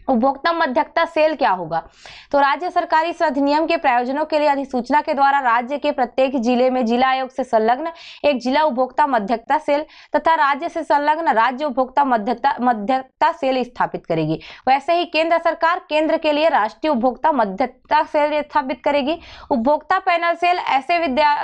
उपभोक्ता मध्यस्थता सेल क्या होगा, तो राज्य सरकारी इस अधिनियम के प्रयोजनों के लिए अधिसूचना के द्वारा राज्य के प्रत्येक जिले में जिला आयोग से संलग्न एक जिला उपभोक्ता मध्यस्थता सेल तथा राज्य से संलग्न राज्य उपभोक्ता मध्यस्थता सेल स्थापित करेगी। वैसे ही केंद्र सरकार केंद्र के लिए राष्ट्रीय उपभोक्ता मध्यस्थता सेल स्थापित करेगी। उपभोक्ता पैनल सेल ऐसे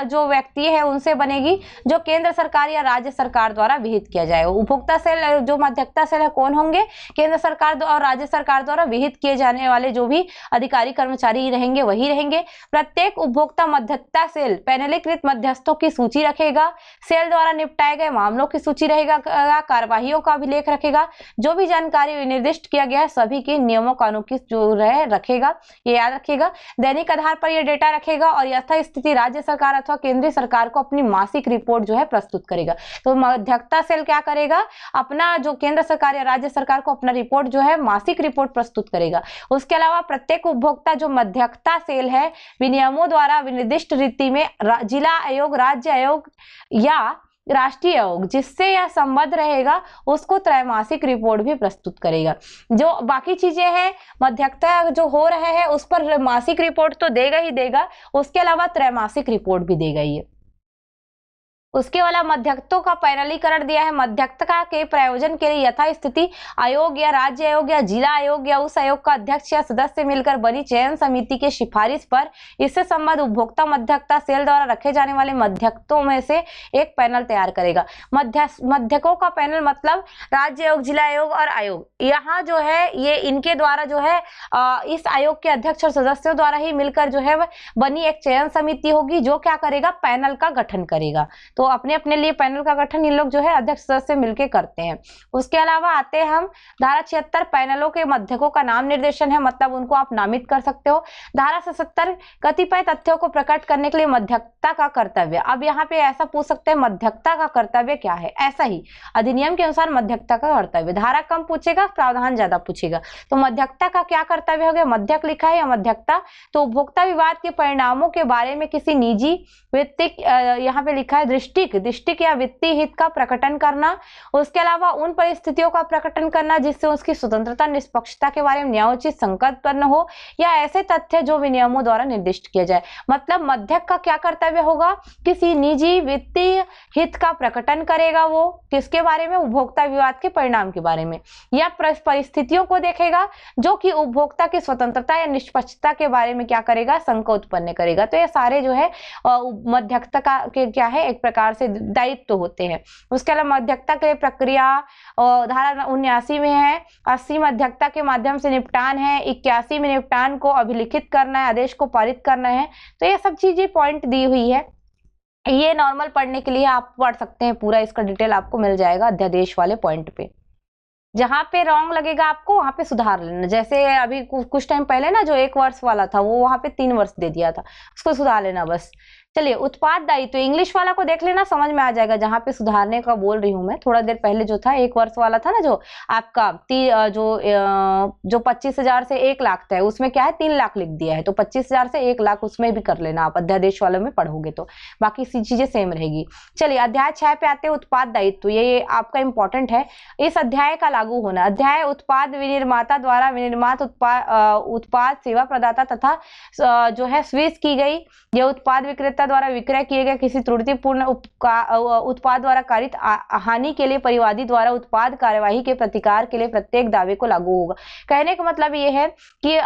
जो व्यक्ति है उनसे बनेगी जो केंद्र सरकार या राज्य सरकार द्वारा विहित किया जाएगा। उपभोक्ता सेल जो मध्यस्थता सेल है कौन होंगे, केंद्र सरकार और राज्य सरकार द्वारा विहित किए जाने वाले जो भी अधिकारी कर्मचारी रहेंगे वही रहेंगे। प्रत्येक उपभोक्ता मध्यस्थता सेल पैनलीकृत मध्यस्थों की सूची रखेगा, सेल द्वारा निपटाए गए मामलों की सूची रहेगा, कार्यवाहियों का अभिलेख रखेगा, जो भी जानकारी निर्दिष्ट किया गया है सभी के नियमों कानून की जो रखेगा, ये याद रखेगा। दैनिक आधार पर यह डेटा रखेगा और यथा स्थिति राज्य सरकार अथवा केंद्रीय सरकार को अपनी मासिक रिपोर्ट जो है प्रस्तुत करेगा। तो मध्यस्थता सेल क्या करेगा, अपना जो केंद्र सरकार या राज्य सरकार को अपना रिपोर्ट जो है मासिक रिपोर्ट प्रस्तुत करेगा। उसके अलावा प्रत्येक उपभोक्ता जो मध्यस्थता सेल है विनियमों द्वारा विनिर्दिष्ट रीति में जिला आयोग, राज्य आयोग या राष्ट्रीय आयोग जिससे यह संबद्ध रहेगा उसको त्रैमासिक रिपोर्ट भी प्रस्तुत करेगा। जो बाकी चीजें हैं मध्यस्थता जो हो रहे हैं उस पर मासिक रिपोर्ट तो देगा ही देगा, उसके अलावा त्रैमासिक रिपोर्ट भी देगा ही। उसके वाला मध्यस्थों का पैनलीकरण दिया है। मध्यस्थता के प्रयोजन के लिए यथा स्थिति आयोग या राज्य आयोग या जिला आयोग या उस आयोग का अध्यक्ष या सदस्य मिलकर बनी चयन समिति के सिफारिश पर इससे संबद्ध उपभोक्ता मध्यस्थता सेल द्वारा रखे जाने वाले मध्यस्थों में से एक पैनल तैयार करेगा। मध्यस्थों का पैनल मतलब राज्य आयोग, जिला आयोग और आयोग, यहाँ जो है ये इनके द्वारा जो है इस आयोग के अध्यक्ष और सदस्यों द्वारा ही मिलकर जो है बनी एक चयन समिति होगी जो क्या करेगा, पैनल का गठन करेगा। तो अपने अपने लिए पैनल का गठन इन लोग जो है अध्यक्ष सदस्य मिलकर करते हैं। उसके अलावा आते हैं हम धारा 76 पैनलों के मध्यकों का नाम निर्देशन है, मतलब उनको आप नामित कर सकते हो। धारा 77 कतिपय तथ्यों को प्रकट करने के लिए मध्यस्थता का कर्तव्य। अब यहाँ पे ऐसा पूछ सकते हैं मध्यस्थता का कर्तव्य क्या है, ऐसा ही अधिनियम के अनुसार मध्यस्थता का कर्तव्य। धारा कम पूछेगा, प्रावधान ज्यादा पूछेगा। तो मध्यस्थता का क्या कर्तव्य हो गया, मध्यक लिखा है या मध्यस्थता, तो उपभोक्ता विवाद के परिणामों के बारे में किसी निजी वित्तीय यहाँ पे लिखा है दृष्टिक या वित्तीय हित का प्रकटन करना। उसके अलावा उन परिस्थितियों का प्रकटन करना जिससे उसकी स्वतंत्रता निष्पक्षता के बारे में न्यायोचित संकट उत्पन्न हो या ऐसे तथ्य जो विनियमों द्वारा निर्दिष्ट किया जाए। मतलब मध्यक का क्या कर्तव्य होगा, किसी निजी वित्तीय हित का प्रकटन करेगा, वो किसके बारे में, उपभोक्ता विवाद के परिणाम के बारे में, या परिस्थितियों को देखेगा जो कि उपभोक्ता की स्वतंत्रता या निष्पक्षता के बारे में क्या करेगा, शंका उत्पन्न करेगा। तो ये सारे जो है मध्यस्थता के क्या है एक प्रकार से दायित्व होते हैं। उसके अलावा मध्यस्थता के प्रक्रिया धारा 79 में है। 80 मध्यस्थता के माध्यम से निपटान है। 81 में निपटान को अभिलिखित करना है, आदेश को पारित करना है। तो ये सब चीजें पॉइंट दी हुई है, ये नॉर्मल पढ़ने के लिए आप पढ़ सकते हैं, पूरा इसका डिटेल आपको मिल जाएगा अध्यादेश वाले पॉइंट पे। जहां पे रॉन्ग लगेगा आपको वहां पे सुधार लेना। जैसे अभी कुछ टाइम पहले ना जो 1 वर्ष वाला था वो वहां पे 3 वर्ष दे दिया था, उसको सुधार लेना बस। चलिए उत्पाद दायित्व तो इंग्लिश वाला को देख लेना, समझ में आ जाएगा। जहां पे सुधारने का बोल रही हूं मैं, थोड़ा देर पहले जो था 1 वर्ष वाला था ना जो आपका जो 25,000 से 1 लाख था, उसमें क्या है 3 लाख लिख दिया है, तो 25,000 से 1 लाख उसमें भी कर लेना आप, अध्यादेश वाले में पढ़ोगे तो बाकी चीजें सेम रहेगी। चलिए अध्याय 6 पे आते हैं, उत्पाद दायित्व। ये आपका इंपॉर्टेंट है, इस अध्याय का लागू होना। अध्याय उत्पाद विनिर्माता द्वारा विनिर्मित उत्पाद सेवा प्रदाता तथा जो है स्वीज की गई, यह उत्पाद विक्रेता द्वारा विक्रय किए गए किसी त्रुटिपूर्ण उत्पाद द्वारा कारित हानि के लिए परिवादी द्वारा उत्पाद कार्यवाही के प्रतिकार के लिए प्रत्येक दावे को लागू होगा। कहने का मतलब ये है कि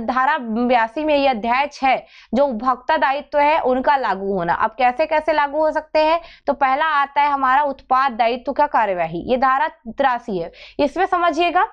धारा 82 में ये अध्याय 6 जो उपभोक्ता दायित्व है उनका लागू होना। अब कैसे कैसे लागू हो सकते हैं, तो पहला आता है हमारा उत्पाद दायित्व का कार्यवाही, ये धारा 83 है। इसमें समझिएगा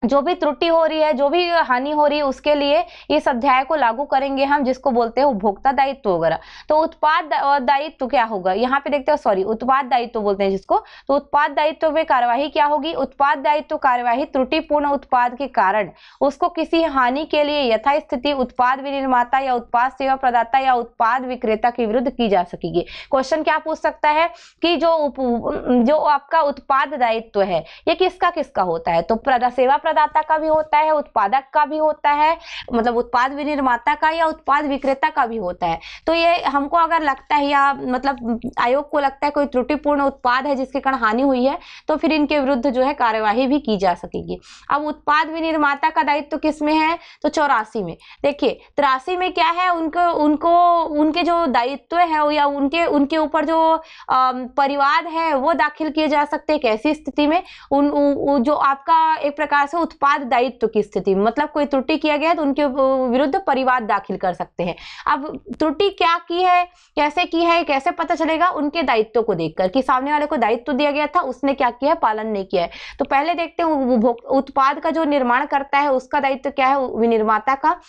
जो भी त्रुटि हो रही है, जो भी हानि हो रही है, उसके लिए इस अध्याय को लागू करेंगे हम, जिसको बोलते हैं उपभोक्ता दायित्व वगैरह। तो उत्पाद दायित्व क्या होगा, यहाँ पे देखते हैं, सॉरी उत्पाद दायित्व बोलते हैं जिसको। तो उत्पाद दायित्व में कार्यवाही क्या होगी, उत्पाद दायित्व कार्यवाही त्रुटिपूर्ण उत्पाद के कारण उसको किसी हानि के लिए यथास्थिति उत्पाद विनिर्माता या उत्पाद सेवा प्रदाता या उत्पाद विक्रेता के विरुद्ध की जा सकेगी। क्वेश्चन क्या पूछ सकता है कि जो आपका उत्पाद दायित्व है ये किसका किसका होता है, तो सेवा प्रदाता का भी होता है, उत्पादक का भी होता है, मतलब उत्पाद विनिर्माता का या उत्पाद विक्रेता का भी होता है। तो ये हमको अगर लगता है या मतलब आयोग को लगता है कोई त्रुटिपूर्ण उत्पाद है जिसके कारण हानि हुई है, तो फिर इनके विरुद्ध जो है कार्यवाही भी की जा सकेगी। अब उत्पाद विनिर्माता का दायित्व किस में है, तो 84 में। देखिए 83 में क्या है, उनके जो दायित्व है या उनके ऊपर जो परिवाद है वो दाखिल किए जा सकते हैं। कैसी स्थिति में, जो आपका एक प्रकार से उत्पाद दायित्व की स्थिति, मतलब कोई त्रुटि किया गया है तो उनके विरुद्ध परिवाद दाखिल कर सकते हैं। अब त्रुटि क्या की है, कैसे की है, कैसे पता चलेगा, उनके दायित्व को देखकर कि सामने वाले को दायित्व दिया गया था, उसने क्या किया है, पालन नहीं किया है। तो पहले देखते हैं उत्पाद का जो निर्माण करता है उसका दायित्व क्या है, विनिर्माता का।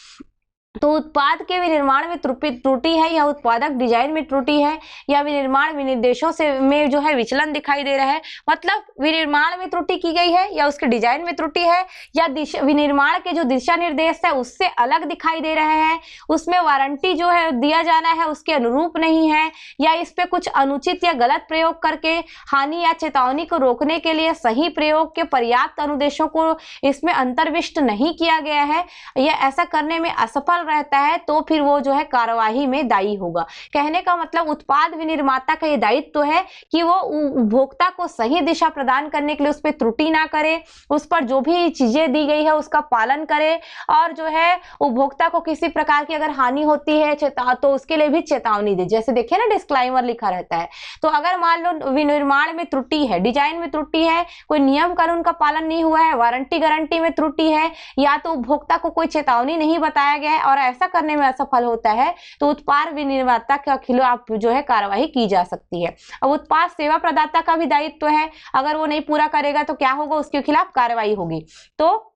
तो उत्पाद के विनिर्माण में त्रुटि है या उत्पादक डिजाइन में त्रुटि है या विनिर्माण विनिर्देशों से में जो है विचलन दिखाई दे रहा है, मतलब विनिर्माण में त्रुटि की गई है या उसके डिजाइन में त्रुटि है या विनिर्माण के जो दिशा निर्देश है उससे अलग दिखाई दे रहे हैं, उसमें वारंटी जो है दिया जाना है उसके अनुरूप नहीं है, या इस पे कुछ अनुचित या गलत प्रयोग करके हानि या चेतावनी को रोकने के लिए सही प्रयोग के पर्याप्त अनुदेशों को इसमें अंतर्विष्ट नहीं किया गया है, या ऐसा करने में असफल रहता है, तो फिर वो जो है कार्यवाही में दायी होगा। कहने का मतलब उत्पाद विनिर्माता का ये दायित्व है कि वो उपभोक्ता को सही दिशा प्रदान करने के लिए उस पर त्रुटि ना करे, उस पर जो भी चीजें दी गई है उसका पालन करे, और जो है उपभोक्ता को किसी प्रकार की अगर हानि होती है तो उसके लिए भी चेतावनी दे। जैसे देखिए ना डिस्क्लाइमर लिखा रहता है। तो अगर मान लो विनिर्माण में त्रुटि है, डिजाइन में त्रुटि है, कोई नियम कानून का पालन नहीं हुआ है, वारंटी गारंटी में त्रुटि है, या तो उपभोक्ता को कोई चेतावनी नहीं बताया गया है और ऐसा करने में असफल होता है, तो उत्पाद विनिर्माता के खिलाफ जो है कार्यवाही की जा सकती है। अब उत्पाद सेवा प्रदाता का भी दायित्व है, अगर वो नहीं पूरा करेगा तो क्या होगा, उसके खिलाफ कार्यवाही होगी। तो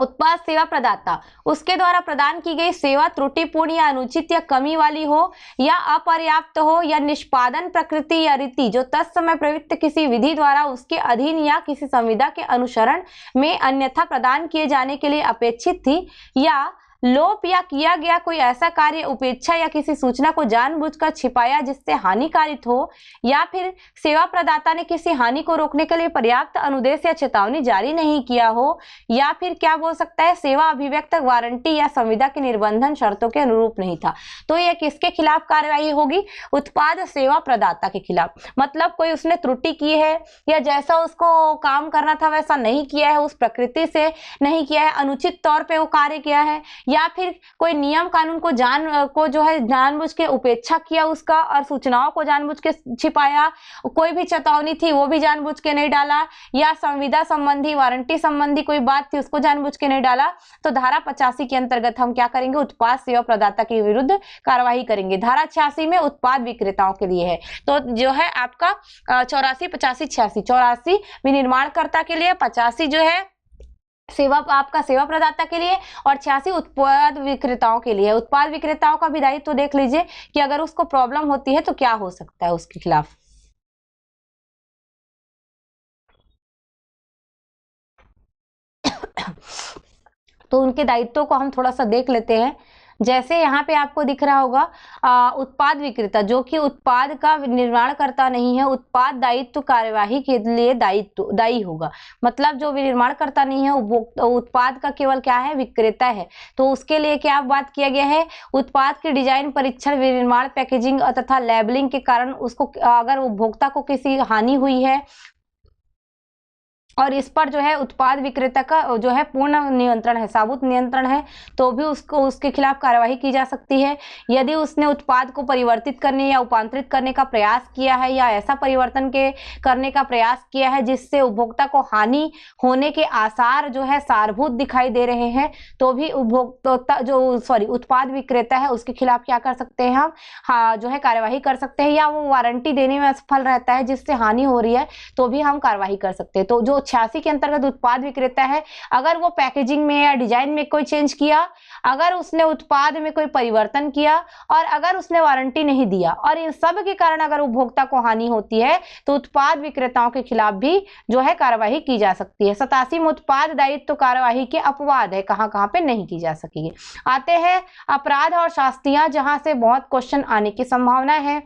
उत्पाद सेवा प्रदाता, उसके द्वारा प्रदान की गई सेवा त्रुटिपूर्ण या अनुचित या कमी वाली हो या अपर्याप्त हो या निष्पादन प्रकृति या रीति जो तत्समय प्रवृत्त किसी विधि द्वारा उसके अधीन या किसी संविदा के अनुसरण में अन्यथा प्रदान किए जाने के लिए अपेक्षित थी, या लोप या किया गया कोई ऐसा कार्य उपेक्षा या किसी सूचना को जानबूझकर छिपाया जिससे हानिकारित हो, या फिर सेवा प्रदाता ने किसी हानि को रोकने के लिए पर्याप्त अनुदेश या चेतावनी जारी नहीं किया हो, या फिर क्या बोल सकता है, सेवा अभिव्यक्त वारंटी या संविदा के निर्बंधन शर्तों के अनुरूप नहीं था। तो यह किसके खिलाफ कार्यवाही होगी, उत्पाद सेवा प्रदाता के खिलाफ। मतलब कोई उसने त्रुटि की है या जैसा उसको काम करना था वैसा नहीं किया है, उस प्रकृति से नहीं किया है, अनुचित तौर पर वो कार्य किया है, या फिर कोई नियम कानून को जो है जानबूझ के उपेक्षा किया उसका, और सूचनाओं को जानबूझ के छिपाया, कोई भी चेतावनी थी वो भी जानबूझ के नहीं डाला, या संविदा संबंधी वारंटी संबंधी कोई बात थी उसको जानबूझ के नहीं डाला, तो धारा 85 के अंतर्गत हम क्या करेंगे, उत्पाद सेवा प्रदाता के विरुद्ध कार्यवाही करेंगे। धारा 86 में उत्पाद विक्रेताओं के लिए है, तो जो है आपका 84, 85, 86, 84 विनिर्माणकर्ता के लिए, 85 जो है आपका सेवा प्रदाता के लिए, और 86 उत्पाद विक्रेताओं के लिए। उत्पाद विक्रेताओं का भी दायित्व देख लीजिए कि अगर उसको प्रॉब्लम होती है तो क्या हो सकता है उसके खिलाफ। तो उनके दायित्वों को हम थोड़ा सा देख लेते हैं। जैसे यहाँ पे आपको दिख रहा होगा उत्पाद विक्रेता जो कि उत्पाद का निर्माण करता नहीं है, उत्पाद दायित्व कार्यवाही के लिए दायी होगा। मतलब जो विनिर्माण करता नहीं है, उत्पाद का केवल क्या है, विक्रेता है। तो उसके लिए क्या बात किया गया है, उत्पाद के डिजाइन, परीक्षण, विनिर्माण, पैकेजिंग तथा लेबलिंग के कारण उसको अगर उपभोक्ता को किसी हानि हुई है और इस पर जो है उत्पाद विक्रेता का जो है पूर्ण नियंत्रण है, साबुत नियंत्रण है, तो भी उसके खिलाफ कार्यवाही की जा सकती है। यदि उसने उत्पाद को परिवर्तित करने या रूपांतरित करने का प्रयास किया है या ऐसा परिवर्तन करने का प्रयास किया है जिससे उपभोक्ता को हानि होने के आसार जो है सारभूत दिखाई दे रहे हैं, तो भी उत्पाद विक्रेता है उसके खिलाफ क्या कर सकते हैं हम, जो है कार्यवाही कर सकते हैं। या वो वारंटी देने में असफल रहता है जिससे हानि हो रही है, तो भी हम कार्यवाही कर सकते हैं। तो जो 286 के अंतर्गत उत्पाद विक्रेता है, अगर वो पैकेजिंग में या डिजाइन में कोई चेंज किया, अगर उसने उत्पाद में कोई परिवर्तन किया और अगर उसने वारंटी नहीं दिया और इन सब के कारण अगर उपभोक्ता को हानि होती है तो उत्पाद विक्रेताओं के खिलाफ भी जो है कार्यवाही की जा सकती है। 87 में उत्पाद दायित्व कार्यवाही के अपवाद है, कहां कहां पे नहीं की जा सकेगी। आते हैं अपराध और शास्तियां, जहां से बहुत क्वेश्चन आने की संभावना है।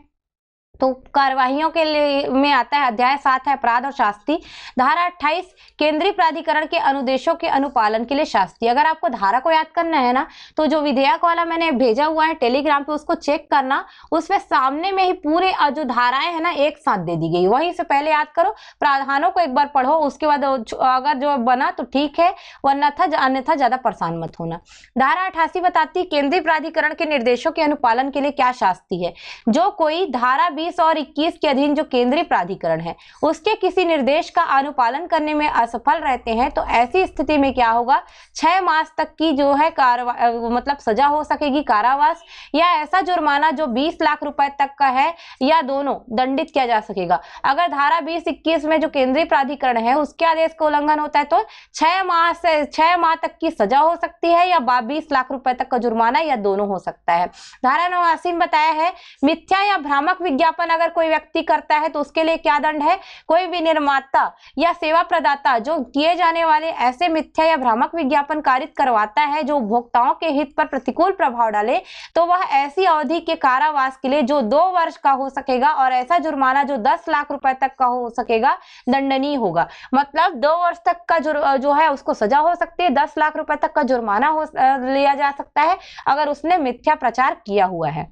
तो कार्यवाहियों के लिए में आता है अध्याय 7 है अपराध और शास्ति। धारा 28 केंद्रीय प्राधिकरण के अनुदेशों के अनुपालन के लिए शास्ति। अगर आपको धारा को याद करना है ना तो जो विधेयक वाला मैंने भेजा हुआ है टेलीग्राम पे उसको चेक करना, उसमें सामने में ही पूरे जो धाराएं है ना एक साथ दे दी गई, वहीं से पहले याद करो, प्रावधानों को एक बार पढ़ो, उसके बाद अगर जो बना तो ठीक है, वरना अन्यथा ज्यादा परेशान मत होना। धारा 88 बताती केंद्रीय प्राधिकरण के निर्देशों के अनुपालन के लिए क्या शास्ति है। जो कोई धारा 20 और 21 के अधीन जो केंद्रीय प्राधिकरण है उसके किसी निर्देश का अनुपालन करने में असफल रहते हैं तो ऐसी स्थिति में क्या होगा, 6 मास तक की जो है मतलब सजा हो सकेगी, कारावास, या ऐसा जुर्माना जो 20 लाख रुपए तक का है या दोनों दंडित किया जा सकेगा। अगर धारा 20-21 में जो केंद्रीय प्राधिकरण है उसके आदेश का उल्लंघन होता है तो 6 माह तक की सजा हो सकती है या 20 लाख रुपए तक का जुर्माना या दोनों हो सकता है। धारा 89 में बताया है मिथ्या या भ्रामक विज्ञापन अगर कोई व्यक्ति करता है तो उसके लिए क्या दंड है। कोई भी निर्माता या सेवा प्रदाता जो किए जाने वाले ऐसे मिथ्या या भ्रामक विज्ञापन कारित करवाता है जो उपभोक्ताओं के हित पर प्रतिकूल प्रभाव डाले तो वह ऐसी अवधि के कारावास के लिए जो 2 वर्ष का हो सकेगा और ऐसा जुर्माना जो 10 लाख रुपए तक का हो सकेगा दंडनीय होगा। मतलब 2 वर्ष तक का जो है उसको सजा हो सकती है, 10 लाख रुपए तक का जुर्माना लिया जा सकता है अगर उसने मिथ्या प्रचार किया हुआ है।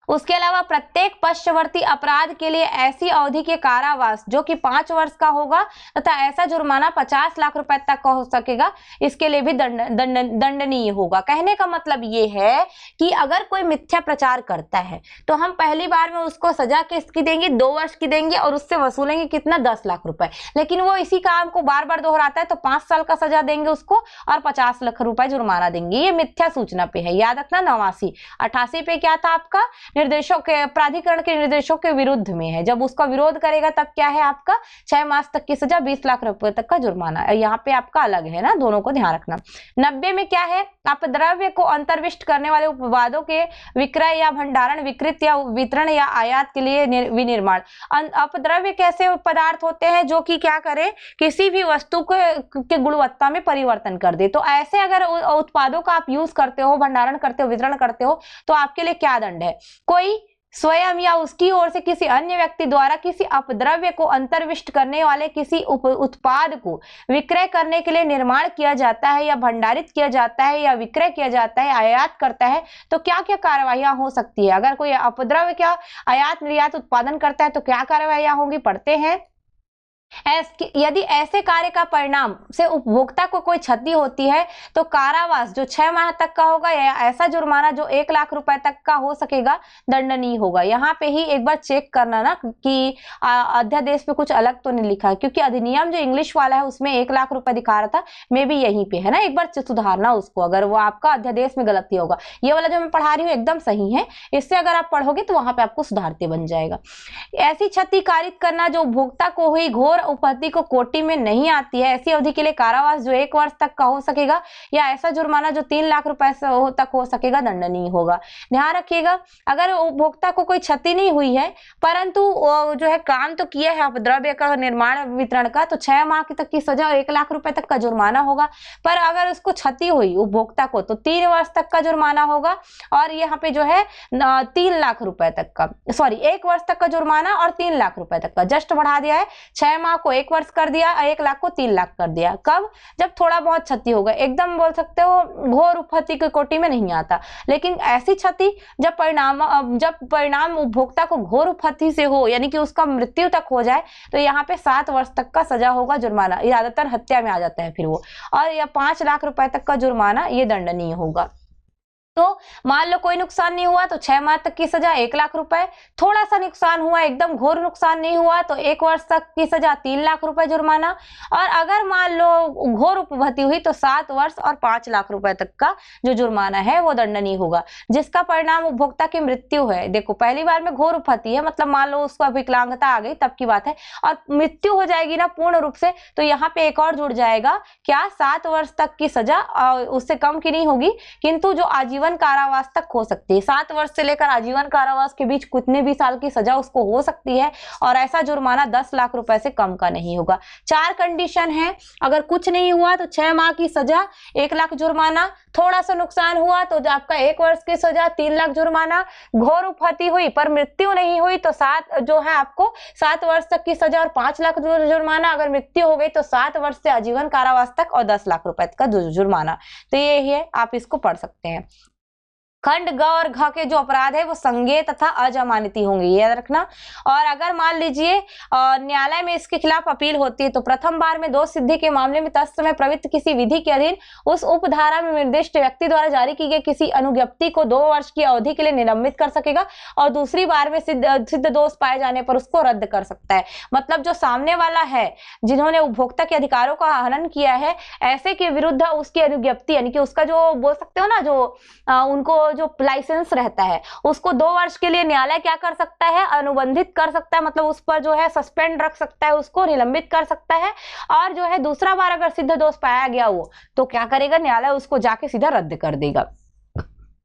उसके अलावा प्रत्येक पश्चवर्ती अपराध के लिए ऐसी अवधि के कारावास जो कि 5 वर्ष का होगा तथा ऐसा जुर्माना 50 लाख रुपए तक का हो सकेगा, इसके लिए भी दंडनीय होगा। कहने का मतलब ये है कि अगर कोई मिथ्या प्रचार करता है तो हम पहली बार में उसको सजा किसकी देंगे, 2 वर्ष की देंगे और उससे वसूलेंगे कितना, 10 लाख रुपए। लेकिन वो इसी काम को बार बार दोहराता है तो 5 साल का सजा देंगे उसको और 50 लाख रुपए जुर्माना देंगे। ये मिथ्या सूचना पे है, याद रखना। 89 88 पे क्या था आपका, निर्देशों के प्राधिकरण के निर्देशों के विरुद्ध में है, जब उसका विरोध करेगा तब क्या है आपका 6 मास तक की सजा, 20 लाख रुपए तक का जुर्माना। यहाँ पे आपका अलग है ना, दोनों को ध्यान रखना। 90 में क्या है, अपद्रव्य को अंतर्विष्ट करने वाले उपवादों के विक्रय या भंडारण, विकृत या वितरण या आयात के लिए विनिर्माण। अपद्रव्य कैसे पदार्थ होते हैं जो कि क्या करे, किसी भी वस्तु के गुणवत्ता में परिवर्तन कर दे। तो ऐसे अगर उत्पादों का आप यूज करते हो, भंडारण करते हो, वितरण करते हो तो आपके लिए क्या दंड है। कोई स्वयं या उसकी ओर से किसी अन्य व्यक्ति द्वारा किसी अपद्रव्य को अंतर्विष्ट करने वाले किसी उत्पाद को विक्रय करने के लिए निर्माण किया जाता है या भंडारित किया जाता है या विक्रय किया जाता है, आयात करता है तो क्या क्या कार्रवाइयां हो सकती है। अगर कोई अपद्रव्य क्या आयात निर्यात उत्पादन करता है तो क्या कार्रवाइयां होंगी, पढ़ते हैं। यदि ऐसे कार्य का परिणाम से उपभोक्ता को कोई क्षति होती है तो कारावास जो 6 माह तक का होगा या ऐसा जुर्माना जो 1 लाख रुपए तक का हो सकेगा दंडनीय होगा। यहाँ पे ही एक बार चेक करना ना कि अध्यादेश पे कुछ अलग तो नहीं लिखा है, क्योंकि अधिनियम जो इंग्लिश वाला है उसमें 1 लाख रुपए दिखा रहा था, मे भी यहीं पे है ना, एक बार सुधारना उसको अगर वो आपका अध्यादेश में गलती होगा। ये वाला जो मैं पढ़ा रही हूँ एकदम सही है, इससे अगर आप पढ़ोगे तो वहां पे आपको सुधारते बन जाएगा। ऐसी क्षति कारित करना जो उपभोक्ता को हुई घोर उपपत्ति को कोटि में नहीं आती है, ऐसी अवधि के लिए कारावास जो 1 वर्ष तक का हो सकेगा या ऐसा जुर्माना जो 3 लाख रुपए तक हो सकेगा दंडनीय होगा। ध्यान रखिएगा, अगर उपभोक्ता को कोई क्षति नहीं हुई है परंतु जो है काम तो किया है अपद्रव्य का निर्माण वितरण का, तो 6 माह तक की सजा, 1 लाख रुपए तक का जुर्माना होगा। पर अगर उसको क्षति हुई उपभोक्ता को तो 3 वर्ष तक का जुर्माना होगा और यहाँ पे जो है 3 लाख रुपए तक का, सॉरी 1 वर्ष तक का जुर्माना और 3 लाख रुपए तक का, जस्ट बढ़ा दिया है। 6 माह को 1 वर्ष कर दिया, 1 लाख को 3 लाख कर दिया। कब, जब थोड़ा बहुत क्षति होगा, एकदम बोल सकते हो घोर उपपत्ति की कोटि में नहीं आता। लेकिन ऐसी क्षति जब परिणाम उपभोक्ता को घोर उपपत्ति से हो, यानी कि उसका मृत्यु तक हो जाए, तो यहाँ पे 7 वर्ष तक का सजा होगा, जुर्माना ज्यादातर हत्या में आ जाता है फिर वो, और या 5 लाख रुपए तक का जुर्माना ये दंडनीय होगा। तो मान लो कोई नुकसान नहीं हुआ तो 6 माह तक की सजा 1 लाख रुपए, थोड़ा सा नुकसान हुआ, एकदम घोर नुकसान नहीं हुआ तो 1 वर्ष तक की सजा 3 लाख रुपए जुर्माना, और अगर मान लो घोर उपभति हुई तो 7 वर्ष और 5 लाख रुपए तक का जो जुर्माना है वो दंडनीय होगा, जिसका परिणाम उपभोक्ता की मृत्यु है। देखो पहली बार में घोर उपभति है, मतलब मान लो उसको विकलांगता आ गई तब की बात है, और मृत्यु हो जाएगी ना पूर्ण रूप से, तो यहाँ पे एक और जुड़ जाएगा क्या, 7 वर्ष तक की सजा, उससे कम की नहीं होगी, किंतु जो आजीवन कारावास तक हो सकती है। 7 वर्ष से लेकर आजीवन कारावास के बीच कितने भी साल की सजा उसको हो सकती है, और ऐसा जुर्माना 10 लाख रुपए से कम का नहीं होगा। 4 कंडीशन है, अगर कुछ नहीं हुआ तो 6 माह की सजा 1 लाख जुर्माना, थोड़ा सा नुकसान हुआ तो आपका 1 वर्ष की सजा 3 लाख जुर्माना, घोर उपहति हुई पर मृत्यु नहीं हुई तो 7 वर्ष तक की सजा और 5 लाख जुर्माना, अगर मृत्यु हो गई तो 7 वर्ष से आजीवन कारावास तक और 10 लाख रुपए का जुर्माना। तो ये है, आप इसको पढ़ सकते हैं। खंड ग और घ के जो अपराध है वो संज्ञेय तथा अजमानती होंगे, याद रखना। और अगर मान लीजिए न्यायालय में इसके खिलाफ अपील होती है तो प्रथम बार में दोष सिद्धि के मामले में तत्समय प्रवृत्त किसी विधि के अधीन उस उपधारा में निर्दिष्ट व्यक्ति द्वारा जारी की गई किसी अनुज्ञप्ति को 2 वर्ष की अवधि के लिए निलंबित कर सकेगा, और दूसरी बार में सिद्ध दोष पाए जाने पर उसको रद्द कर सकता है। मतलब जो सामने वाला है जिन्होंने उपभोक्ता के अधिकारों का हनन किया है, ऐसे के विरुद्ध उसकी अनुज्ञप्ति यानी कि उसका जो बोल सकते हो ना, जो उनको जो लाइसेंस रहता है उसको 2 वर्ष के लिए न्यायालय क्या कर सकता है, अनुबंधित कर सकता है, मतलब उस पर जो है सस्पेंड रख सकता है, उसको निलंबित कर सकता है। और जो है दूसरा बार अगर सिद्ध दोष पाया गया वो तो क्या करेगा, न्यायालय उसको जाके सीधा रद्द कर देगा।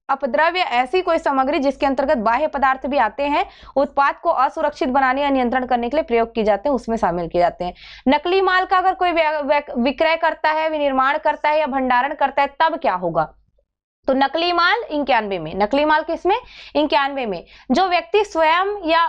अपद्रव्य ऐसी कोई सामग्री जिसके अंतर्गत बाह्य पदार्थ भी आते हैं, उत्पाद को असुरक्षित बनाने या नियंत्रण करने के लिए प्रयोग किए जाते हैं, उसमें शामिल किए जाते हैं। नकली माल का अगर कोई विक्रय करता है, विनिर्माण करता है या भंडारण करता है तब क्या होगा, तो नकली माल 91 में, नकली माल किसमें, 91 में। जो व्यक्ति स्वयं या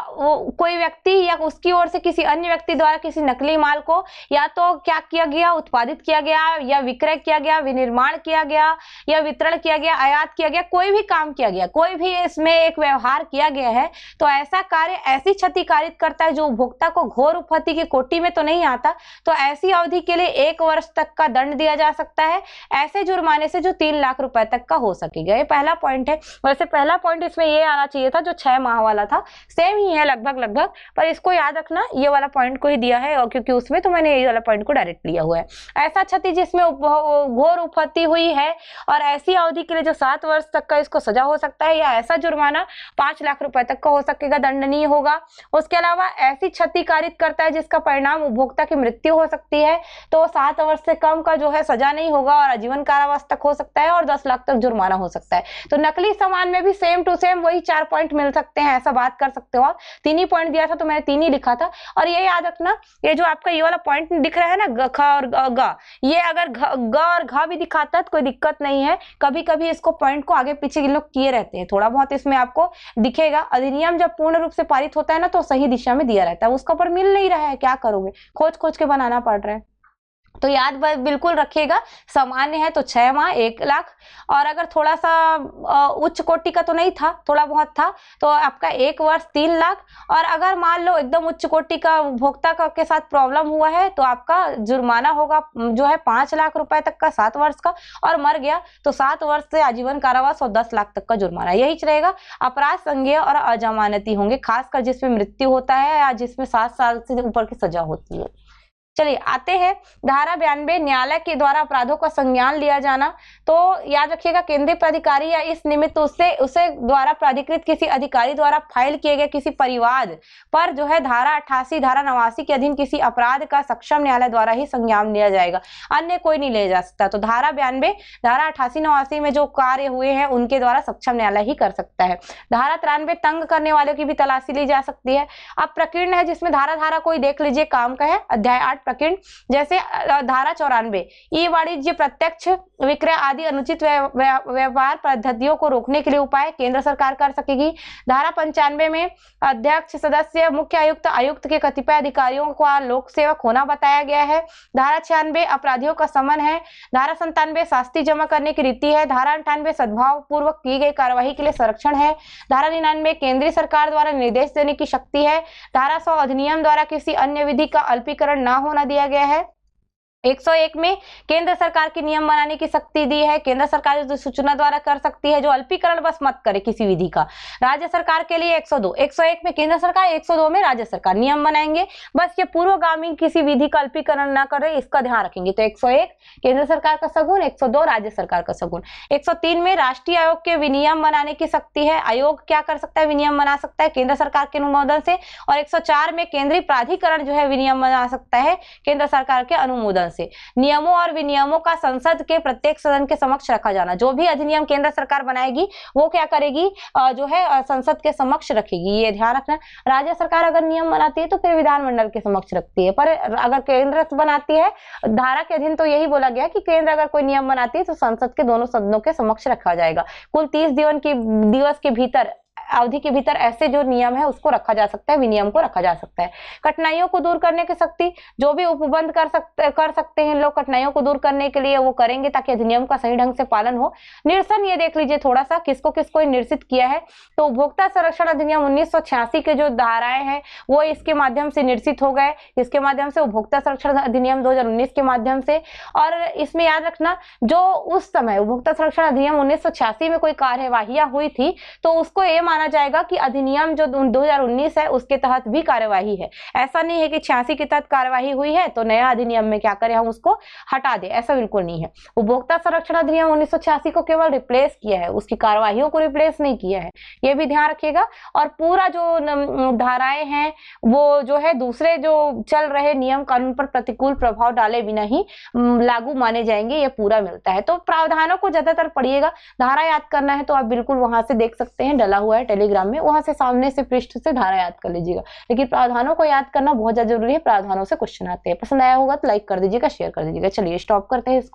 कोई व्यक्ति या उसकी ओर से किसी अन्य व्यक्ति द्वारा किसी नकली माल को या तो क्या किया गया, उत्पादित किया गया या विक्रय किया गया, विनिर्माण किया गया या वितरण किया गया, आयात किया गया, कोई भी काम किया गया, कोई भी इसमें एक व्यवहार किया गया है, तो ऐसा कार्य ऐसी क्षति कारित करता है जो उपभोक्ता को घोर उपहति की कोटि में तो नहीं आता, तो ऐसी अवधि के लिए 1 वर्ष तक का दंड दिया जा सकता है, ऐसे जुर्माने से जो 3 लाख रुपए तक का हो सकेगा। ये पहला पॉइंट है। वैसे पहला पॉइंट इसमें ये आना चाहिए था जो 6 माह वाला था, सेम ही है लगभग, पर इसको याद रखना ये वाला पॉइंट को ही दिया है, और क्योंकि उसमें तो मैंने ये वाला पॉइंट को डायरेक्ट लिया हुआ है। ऐसा क्षति जिसमें घोर उपहति हुई है और ऐसी अवधि के लिए जो 7 वर्ष तक का इसको सजा हो सकता है, या ऐसा जुर्माना 5 लाख रुपए तक का हो सकेगा, दंडनीय होगा। उसके अलावा ऐसी क्षति कारित करता है जिसका परिणाम उपभोक्ता की मृत्यु हो सकती है, तो 7 वर्ष से कम का जो है सजा नहीं होगा और आजीवन कारावास तक हो सकता है और 10 लाख तक जुर्माना हो सकता है। तो नकली सामान में भी सेम टू सेम वही 4 पॉइंट मिल सकते हैं, ऐसा बात कर सकते हो आप। 3 ही पॉइंट दिया था तो मैंने 3 ही लिखा था। और ये याद रखना, ये जो आपका ये वाला पॉइंट दिख रहा है ना, ग, ख और ग, ये अगर ग और घ भी दिखाता है तो कोई दिक्कत नहीं है। कभी कभी इसको पॉइंट को आगे पीछे लोग किए रहते हैं, थोड़ा बहुत इसमें आपको दिखेगा। अधिनियम जब पूर्ण रूप से पारित होता है ना तो सही दिशा में दिया रहता है, उसका ऊपर मिल नहीं रहा है, क्या करोगे, खोज खोज के बनाना पड़ रहा है। तो याद बिल्कुल रखिएगा, सामान्य है तो 6 माह 1 लाख, और अगर थोड़ा सा उच्च कोटि का तो नहीं था, थोड़ा बहुत था, तो आपका 1 वर्ष 3 लाख। और अगर मान लो एकदम उच्च कोटि का उपभोक्ता के साथ प्रॉब्लम हुआ है तो आपका जुर्माना होगा जो है 5 लाख रुपए तक का 7 वर्ष का, और मर गया तो 7 वर्ष से आजीवन कारावास और 10 लाख तक का जुर्माना। यही रहेगा। अपराध संज्ञेय और अजमानती होंगे, खासकर जिसमें मृत्यु होता है या जिसमें 7 साल से ऊपर की सजा होती है। चलिए आते हैं धारा 92, न्यायालय के द्वारा अपराधों का संज्ञान लिया जाना। तो याद रखिएगा, केंद्रीय प्राधिकारी या इस निमित्त उसे द्वारा प्राधिकृत किसी अधिकारी द्वारा फाइल किए गए किसी परिवाद पर जो है धारा 88, धारा 89 के अधीन किसी अपराध का सक्षम न्यायालय द्वारा ही संज्ञान लिया जाएगा, अन्य कोई नहीं ले जा सकता। तो धारा 92, धारा 88, 89 में जो कार्य हुए हैं उनके द्वारा सक्षम न्यायालय ही कर सकता है। धारा 93, तंग करने वालों की भी तलाशी ली जा सकती है। अब प्रकीर्ण है जिसमें धारा कोई देख लीजिए काम का है, अध्याय 8 प्रकीर्ण, जैसे धारा 94, ई वाणिज्य प्रत्यक्ष विक्रय आदि अनुचित व्यापार पद्धतियों को रोकने के लिए उपाय केंद्र सरकार कर सकेगी। धारा 95 में अध्यक्ष, सदस्य, मुख्य आयुक्त, आयुक्त के कतिपय अधिकारियों का लोक सेवक होना बताया गया है। धारा 96 अपराधियों का समन है। धारा 97 शास्ति जमा करने की रीति है। धारा 98 सद्भाव पूर्वक की गई कार्यवाही के लिए संरक्षण है। धारा 99 केंद्रीय सरकार द्वारा निर्देश देने की शक्ति है। धारा 100 अधिनियम द्वारा किसी अन्य विधि का अल्पीकरण न होना दिया गया है। 101 में केंद्र सरकार की नियम बनाने की शक्ति दी है। केंद्र सरकार जो सूचना द्वारा कर सकती है, जो अल्पीकरण बस मत करे किसी विधि का। राज्य सरकार के लिए 102, 101 में केंद्र सरकार, 102 में राज्य सरकार नियम बनाएंगे। बस ये पूर्वगामी किसी विधि का अल्पीकरण ना करे, इसका ध्यान रखेंगे। तो 101 केंद्र सरकार का सगुन, 102 राज्य सरकार का सगुन। 103 में राष्ट्रीय आयोग के विनियम बनाने की शक्ति है। आयोग क्या कर सकता है? विनियम बना सकता है केंद्र सरकार के अनुमोदन से। और 104 में केंद्रीय प्राधिकरण जो है विनियम बना सकता है केंद्र सरकार के अनुमोदन से। नियमों और विनियमों का संसद के प्रत्येक सदन के समक्ष रखा जाना। जो भी अधिनियम केंद्र सरकार बनाएगी वो क्या करेगी? जो है संसद के समक्ष रखेगी, ये ध्यान रखना। राज्य सरकार अगर नियम बनाती है तो फिर विधानमंडल के समक्ष रखती है, पर अगर केंद्र बनाती है, धारा के अधीन तो यही बोला गया कि केंद्र अगर कोई नियम बनाती है तो संसद के दोनों सदनों के समक्ष रखा जाएगा। कुल 30 दिवस के भीतर, अवधि के भीतर ऐसे जो नियम है उसको रखा जा सकता है, विनियम को रखा जा सकता है। कठिनाइयों को दूर करने की शक्ति, जो भी उपबंध कर सकते हैं लोग, कठिनाइयों को दूर करने के लिए वो करेंगे ताकि अधिनियम का सही ढंग से पालन हो। निरसन, ये देख लीजिए थोड़ा सा किसको किसको निरसित किया है। तो उपभोक्ता संरक्षण अधिनियम 1986 के जो धाराएं हैं वो इसके माध्यम से निरसित हो गए। इसके माध्यम से उपभोक्ता संरक्षण अधिनियम 2019 के माध्यम से। और इसमें याद रखना, जो उस समय उपभोक्ता संरक्षण अधिनियम 1986 में कोई कार्यवाहियां हुई थी तो उसको ये माना जाएगा कि अधिनियम जो 2019 है उसके तहत भी कार्यवाही है। ऐसा नहीं है कि 86 के तहत कार्यवाही हुई है तो नया अधिनियम में क्या करें, हम उसको हटा दें, ऐसा बिल्कुल नहीं है। उपभोक्ता संरक्षण अधिनियम 1986 को केवल रिप्लेस किया है, उसकी कार्यवाहियों को रिप्लेस नहीं किया है, ये भी ध्यान रखिएगा। और पूरा जो धाराएं हैं वो जो है दूसरे जो चल रहे नियम कानून पर प्रतिकूल प्रभाव डाले बिना ही लागू माने जाएंगे, ये पूरा मिलता है। तो प्रावधानों को ज्यादातर पढ़िएगा। धारा याद करना है तो आप बिल्कुल वहां से देख सकते हैं, डला हुआ है टेलीग्राम में, वहां से सामने से पृष्ठ से धारा याद कर लीजिएगा। लेकिन प्रावधानों को याद करना बहुत ज्यादा जरूरी है, प्रावधानों से क्वेश्चन आते हैं। पसंद आया होगा तो लाइक कर दीजिएगा, शेयर कर दीजिएगा। चलिए स्टॉप करते हैं इसको।